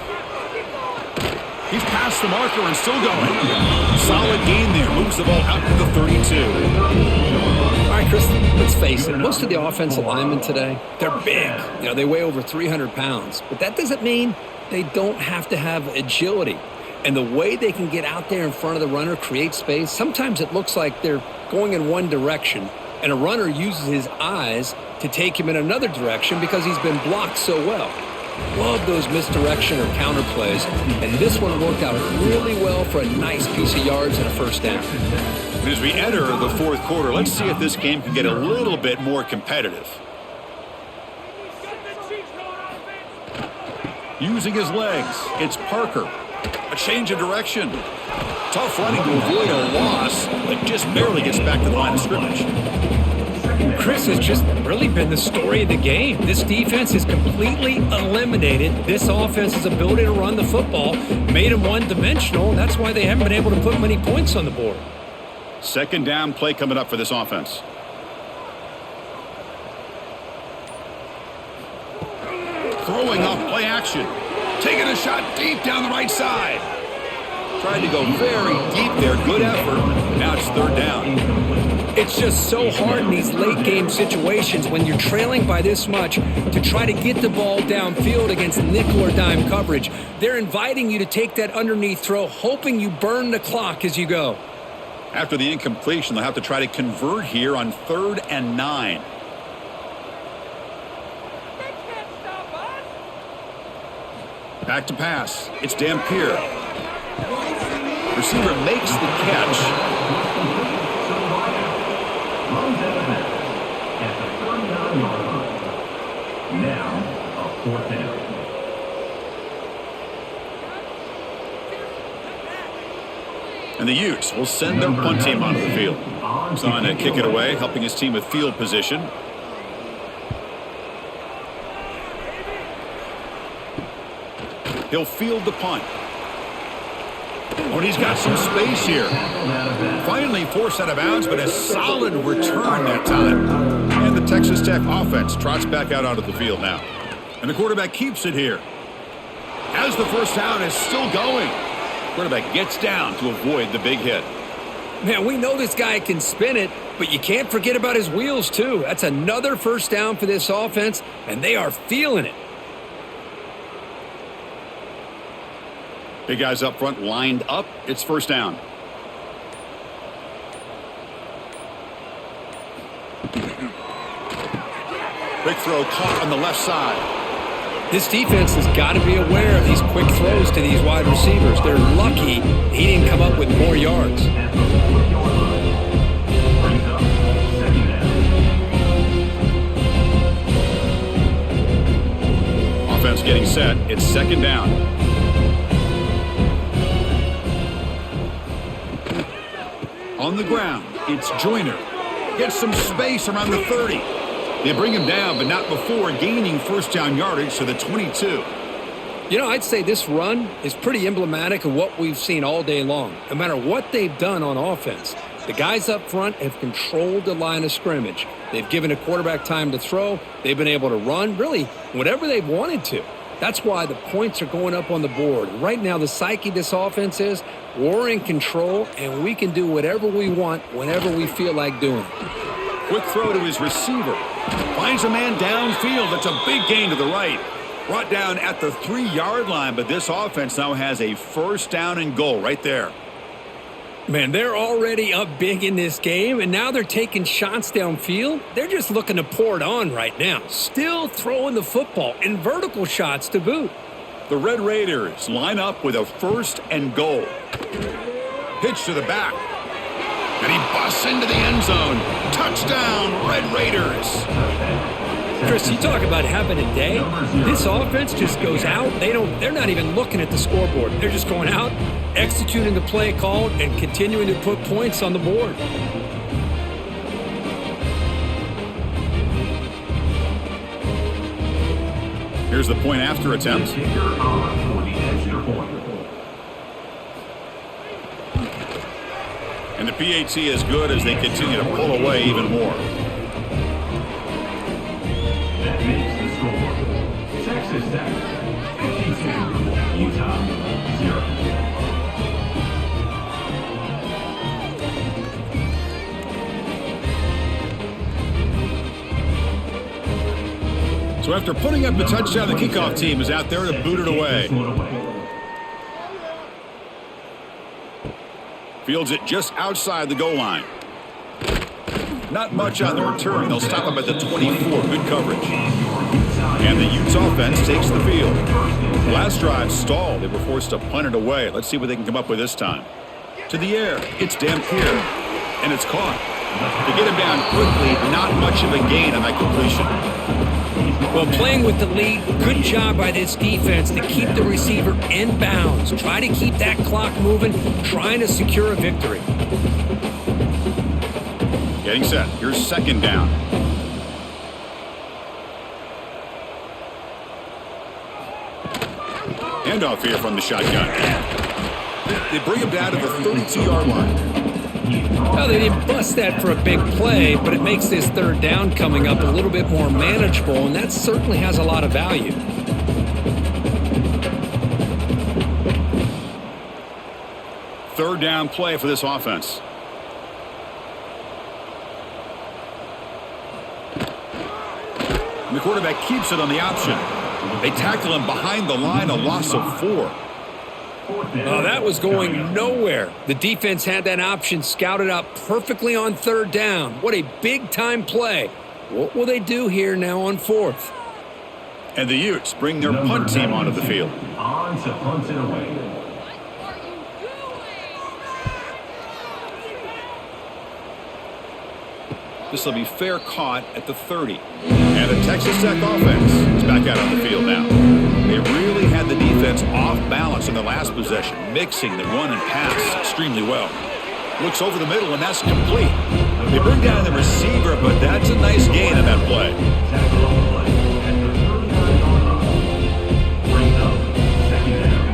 He's past the marker and still going. Solid gain there. Moves the ball out to the 32. All right, Chris, let's face it. Most of the offensive linemen today, they're big. You know, they weigh over 300 pounds. But that doesn't mean they don't have to have agility. And the way they can get out there in front of the runner, create space, sometimes it looks like they're going in one direction, and a runner uses his eyes to take him in another direction because he's been blocked so well. Love those misdirection or counter plays, and this one worked out really well for a nice piece of yards and a first down. As we enter the 4th quarter, let's see if this game can get a little bit more competitive. Using his legs, it's Parker. A change of direction. Tough running to avoid a loss, but just barely gets back to the line of scrimmage. Chris, has just really been the story of the game. This defense has completely eliminated this offense's ability to run the football, made them one-dimensional, and that's why they haven't been able to put many points on the board. Second down play coming up for this offense. Throwing off play action. Taking a shot deep down the right side. Tried to go very deep there. Good effort. Now it's third down. It's just so hard in these late-game situations when you're trailing by this much to try to get the ball downfield against nickel or dime coverage. They're inviting you to take that underneath throw, hoping you burn the clock as you go. After the incompletion, they'll have to try to convert here on 3rd and 9. Back to pass. It's Dampier. Receiver makes the catch. At the 39-yard line. Now, a 4th down. And the Utes will send their punt team onto the field. He's on to kick it away, helping his team with field position. He'll field the punt. Oh, and he's got some space here. Finally forced out of bounds, but a solid return that time. And the Texas Tech offense trots back out onto the field now. And the quarterback keeps it here. As the first down is still going. Quarterback gets down to avoid the big hit. Man, we know this guy can spin it, but you can't forget about his wheels, too. That's another first down for this offense, and they are feeling it. Big guys up front lined up. It's first down. Quick throw caught on the left side. This defense has got to be aware of these quick throws to these wide receivers. They're lucky he didn't come up with more yards. Offense getting set. It's second down. On the ground, it's Joyner. Gets some space around the 30. They bring him down, but not before gaining first down yardage to the 22. You know, I'd say this run is pretty emblematic of what we've seen all day long. No matter what they've done on offense, the guys up front have controlled the line of scrimmage. They've given a quarterback time to throw. They've been able to run, really, whatever they've wanted to. That's why the points are going up on the board. Right now, the psyche of this offense is we're in control, and we can do whatever we want whenever we feel like doing it. Quick throw to his receiver. Finds a man downfield. That's a big gain to the right. Brought down at the 3-yard line, but this offense now has a first down and goal right there. Man, they're already up big in this game, and now they're taking shots downfield. They're just looking to pour it on right now. Still throwing the football and vertical shots to boot. The Red Raiders line up with a first and goal. Pitch to the back. And he busts into the end zone. Touchdown, Red Raiders. Chris, you talk about having a day. This offense just goes out. They're not even looking at the scoreboard. They're just going out, executing the play called, and continuing to put points on the board. Here's the point after attempt. And the PAT is good as they continue to pull away even more. That makes the score. Texas Tech 52, Utah 0. So after putting up the touchdown, the kickoff team is out there to boot it away. Fields it just outside the goal line. Not much on the return. They'll stop him at the 24. Good coverage. And the Utes offense takes the field. Last drive stalled. They were forced to punt it away. Let's see what they can come up with this time. To the air. It's Dampier. And it's caught. To get him down quickly, not much of a gain on that completion. Well, playing with the lead, good job by this defense to keep the receiver in bounds. Try to keep that clock moving, trying to secure a victory. Getting set. Here's second down. Handoff here from the shotgun. They bring him down to the 32-yard line. Well, they didn't bust that for a big play, but it makes this third down coming up a little bit more manageable, and that certainly has a lot of value. Third down play for this offense. And the quarterback keeps it on the option. They tackle him behind the line, a loss of 4. Oh, that was going nowhere. The defense had that option scouted out perfectly on third down. What a big-time play. What will they do here now on 4th? And the Utes bring their punt team onto the field. On to punt it away. This will be fair caught at the 30. And the Texas Tech offense is back out on the field now. They really had the defense off balance in the last possession, mixing the run and pass extremely well. Looks over the middle, and that's complete. They bring down the receiver, but that's a nice gain on that play. Tackle on the play at the 39-yard line. Brings up second down.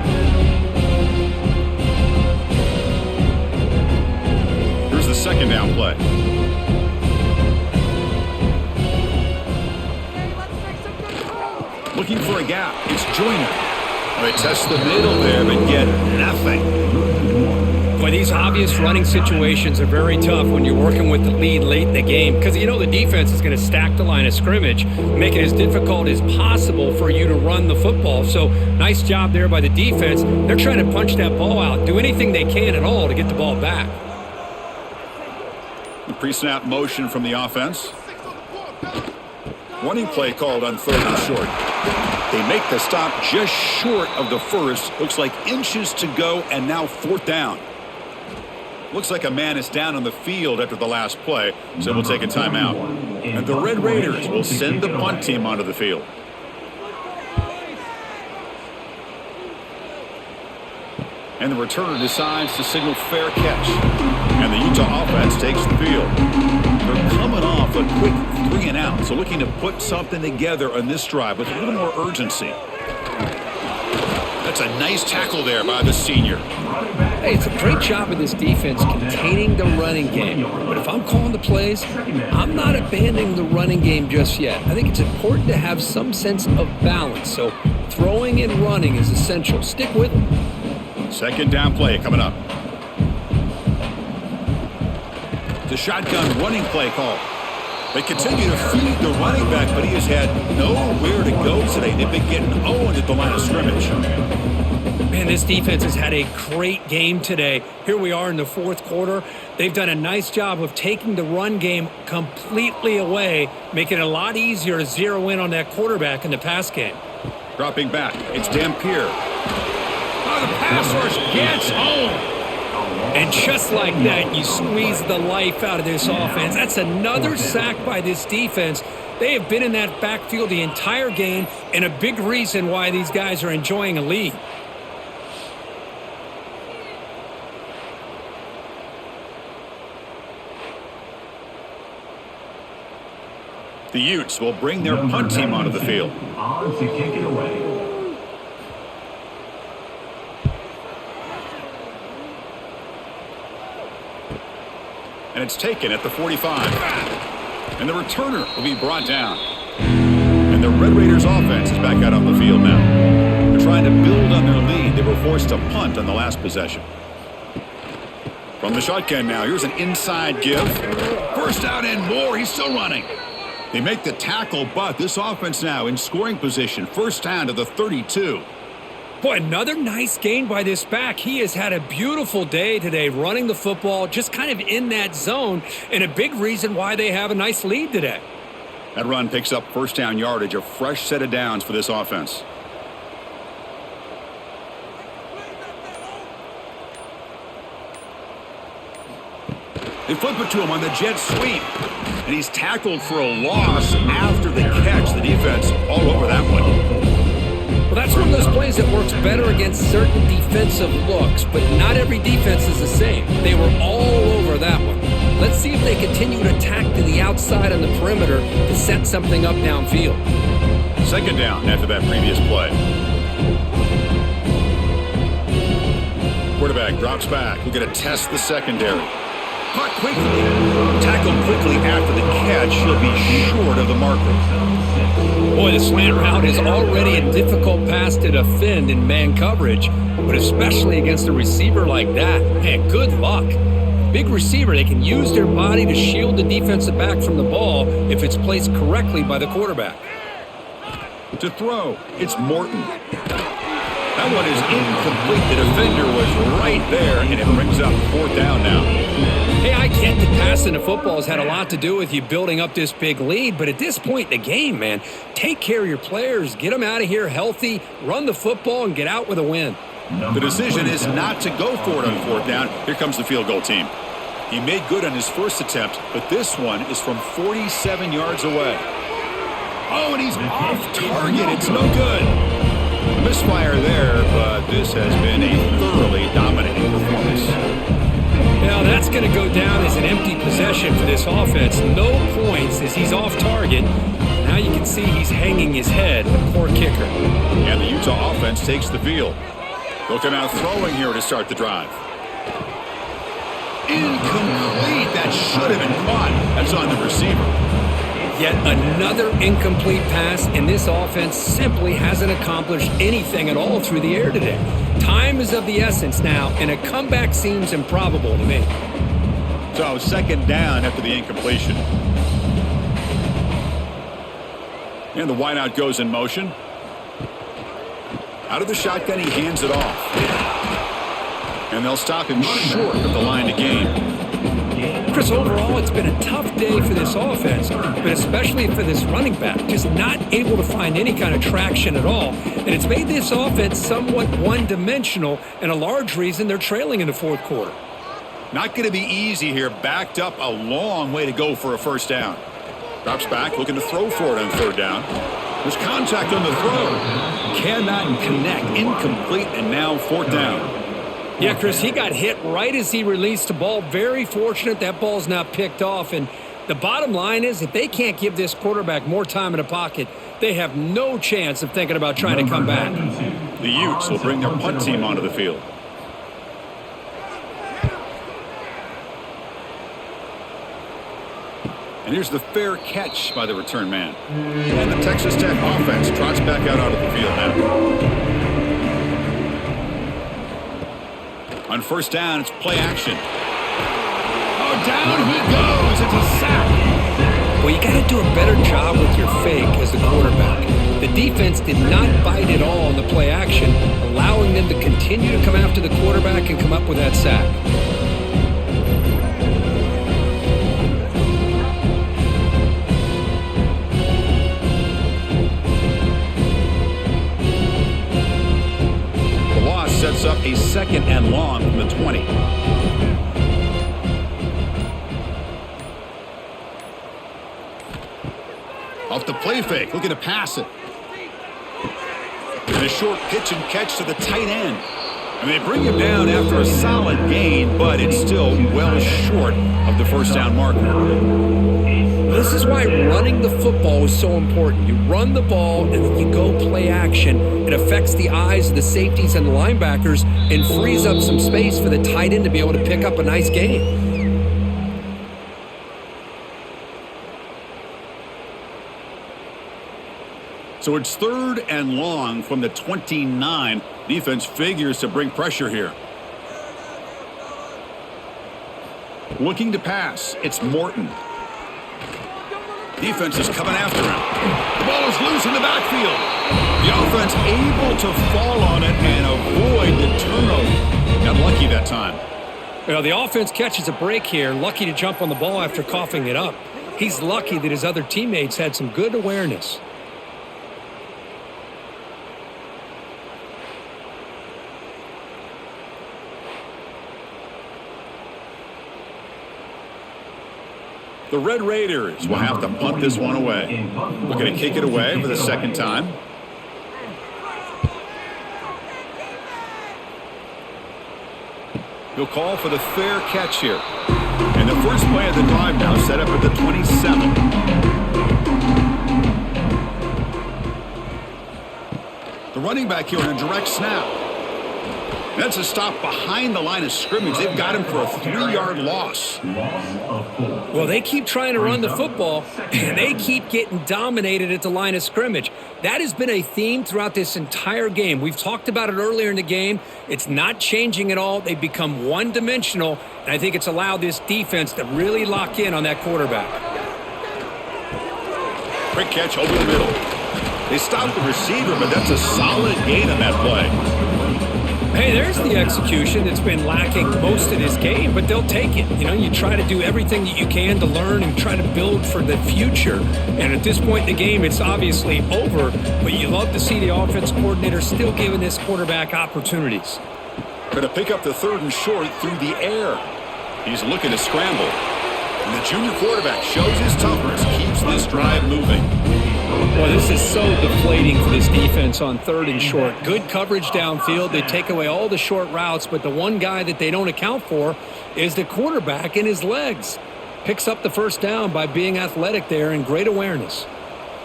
Here's the second down play. Looking for a gap. It's Joyner. They test the middle there, but get nothing. Boy, these obvious running situations are very tough when you're working with the lead late in the game because you know the defense is going to stack the line of scrimmage, make it as difficult as possible for you to run the football. So nice job there by the defense. They're trying to punch that ball out, do anything they can at all to get the ball back. The pre-snap motion from the offense. Running play called on 3rd and short. They make the stop just short of the first. Looks like inches to go, and now 4th down. Looks like a man is down on the field after the last play, so we'll take a timeout. And the Red Raiders will send the punt team onto the field. And the returner decides to signal fair catch. And the Utah offense takes the field. They're coming off a quick 3 and out, so looking to put something together on this drive with a little more urgency. That's a nice tackle there by the senior. Hey, it's a great job of this defense containing the running game. But if I'm calling the plays, I'm not abandoning the running game just yet. I think it's important to have some sense of balance. So throwing and running is essential. Stick with them. Second down play coming up. The shotgun running play call. They continue to feed the running back, but he has had nowhere to go today. They've been getting owned at the line of scrimmage. Man, this defense has had a great game today. Here we are in the 4th quarter. They've done a nice job of taking the run game completely away, making it a lot easier to zero in on that quarterback in the pass game. Dropping back, it's Dampier. Oh, the pass rush gets home. And just like that, you squeeze the life out of this offense. That's another sack by this defense. They have been in that backfield the entire game, and a big reason why these guys are enjoying a lead. The Utes will bring their punt team onto the field. On to kick it away. And it's taken at the 45. And the returner will be brought down. And the Red Raiders offense is back out on the field now. They're trying to build on their lead. They were forced to punt on the last possession. From the shotgun now, here's an inside give. First down and more. He's still running. They make the tackle, but this offense now in scoring position. First down to the 32. Boy, another nice gain by this back. He has had a beautiful day today running the football, just kind of in that zone, and a big reason why they have a nice lead today. That run picks up first down yardage, a fresh set of downs for this offense. They flip it to him on the jet sweep, and he's tackled for a loss after the catch. The defense all over that one. Well, that's one of those plays that works better against certain defensive looks, but not every defense is the same. They were all over that one. Let's see if they continue to attack to the outside on the perimeter to set something up downfield. Second down after that previous play. quarterback drops back. We're going to test the secondary. Caught quickly. Tackled quickly after the catch. He'll be short of the marker. Boy, the slant route is already a difficult pass to defend in man coverage, but especially against a receiver like that. Man, good luck. Big receiver, they can use their body to shield the defensive back from the ball if it's placed correctly by the quarterback. To throw, it's Morton. That one is incomplete. The defender was right there, and it brings up 4th down now. Hey, I get that passing the football has had a lot to do with you building up this big lead, but at this point in the game, man, take care of your players, get them out of here healthy, run the football, and get out with a win. The decision is not to go for it on 4th down. Here comes the field goal team. He made good on his first attempt, but this one is from 47 yards away. Oh, and he's off target. It's no good. A misfire there, but this has been a thoroughly dominating performance. Now, that's going to go down as an empty possession for this offense. No points as he's off target. Now you can see he's hanging his head. Poor kicker. And the Utah offense takes the field. Looking out throwing here to start the drive. Incomplete. That should have been caught. That's on the receiver. Yet another incomplete pass, and this offense simply hasn't accomplished anything at all through the air today. Time is of the essence now, and a comeback seems improbable to me. So 2nd down after the incompletion. And the wideout goes in motion. Out of the shotgun, he hands it off. And they'll stop him short of the line to gain. Chris, overall, it's been a tough day for this offense, but especially for this running back, just not able to find any kind of traction at all. And it's made this offense somewhat one-dimensional, and a large reason they're trailing in the 4th quarter. Not going to be easy here. Backed up a long way to go for a 1st down. Drops back, looking to throw for it on 3rd down. There's contact on the throw. Cannot connect. Incomplete, and now 4th down. Yeah, Chris, he got hit right as he released the ball. Very fortunate that ball's not picked off. And the bottom line is if they can't give this quarterback more time in the pocket, they have no chance of thinking about trying to come back. The Utes will bring their punt team onto the field. And here's the fair catch by the return man. And the Texas Tech offense trots back out onto the field now. On 1st down, it's play action. Oh, down he goes. It's a sack. Well, you got to do a better job with your fake as the quarterback. The defense did not bite at all in the play action, allowing them to continue to come after the quarterback and come up with that sack. Sets up a 2nd and long from the 20. Off the play fake, looking to pass it. And a short pitch and catch to the tight end. And they bring him down after a solid gain, but it's still well short of the 1st down marker. This is why running the football is so important. You run the ball and then you go play action. It affects the eyes of the safeties and the linebackers and frees up some space for the tight end to be able to pick up a nice gain. So it's 3rd and long from the 29. Defense figures to bring pressure here. Looking to pass. It's Morton. Defense is coming after him. The ball is loose in the backfield. The offense able to fall on it and avoid the turnover. Got lucky that time. Well, the offense catches a break here. Lucky to jump on the ball after coughing it up. He's lucky that his other teammates had some good awareness. The Red Raiders will have to punt this one away. Looking to kick it away for the 2nd time. He'll call for the fair catch here. And the first play of the drive now set up at the 27. The running back here in a direct snap. That's a stop behind the line of scrimmage. They've got him for a 3-yard loss. Well, they keep trying to run the football, and they keep getting dominated at the line of scrimmage. That has been a theme throughout this entire game. We've talked about it earlier in the game. It's not changing at all. They've become one-dimensional, and I think it's allowed this defense to really lock in on that quarterback. Quick catch over the middle. They stopped the receiver, but that's a solid gain on that play. Hey, there's the execution that's been lacking most of this game, but they'll take it. You know, you try to do everything that you can to learn and try to build for the future. And at this point in the game, it's obviously over, but you love to see the offense coordinator still giving this quarterback opportunities. Going to pick up the 3rd and short through the air. He's looking to scramble. And the junior quarterback shows his toughness, keeps this drive moving. Well, this is so deflating for this defense on 3rd and short. Good coverage downfield. They take away all the short routes, but the one guy that they don't account for is the quarterback and his legs. Picks up the first down by being athletic there and great awareness.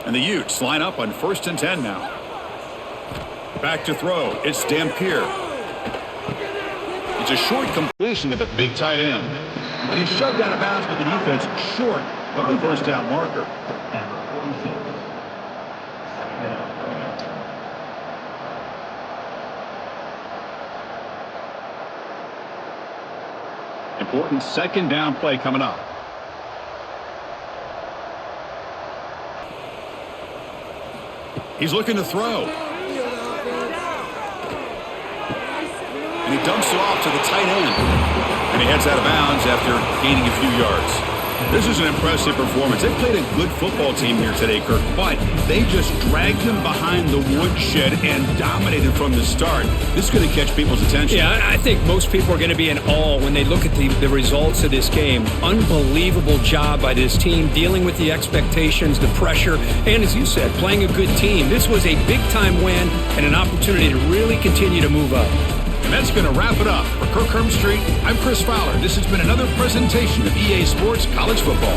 And the Utes line up on 1st and 10 now. Back to throw. It's Dampier. It's a short completion to the big tight end. And he's shoved out of bounds with the defense short of the first down marker. Important 2nd down play coming up. He's looking to throw. And he dumps it off to the tight end. And he heads out of bounds after gaining a few yards. This is an impressive performance. They played a good football team here today, Kirk, but they just dragged them behind the woodshed and dominated from the start. This is going to catch people's attention. Yeah, I think most people are going to be in awe when they look at the results of this game. Unbelievable job by this team, dealing with the expectations, the pressure, and as you said, playing a good team. This was a big-time win and an opportunity to really continue to move up. And that's going to wrap it up. For Kirk Street, I'm Chris Fowler. This has been another presentation of EA Sports College Football.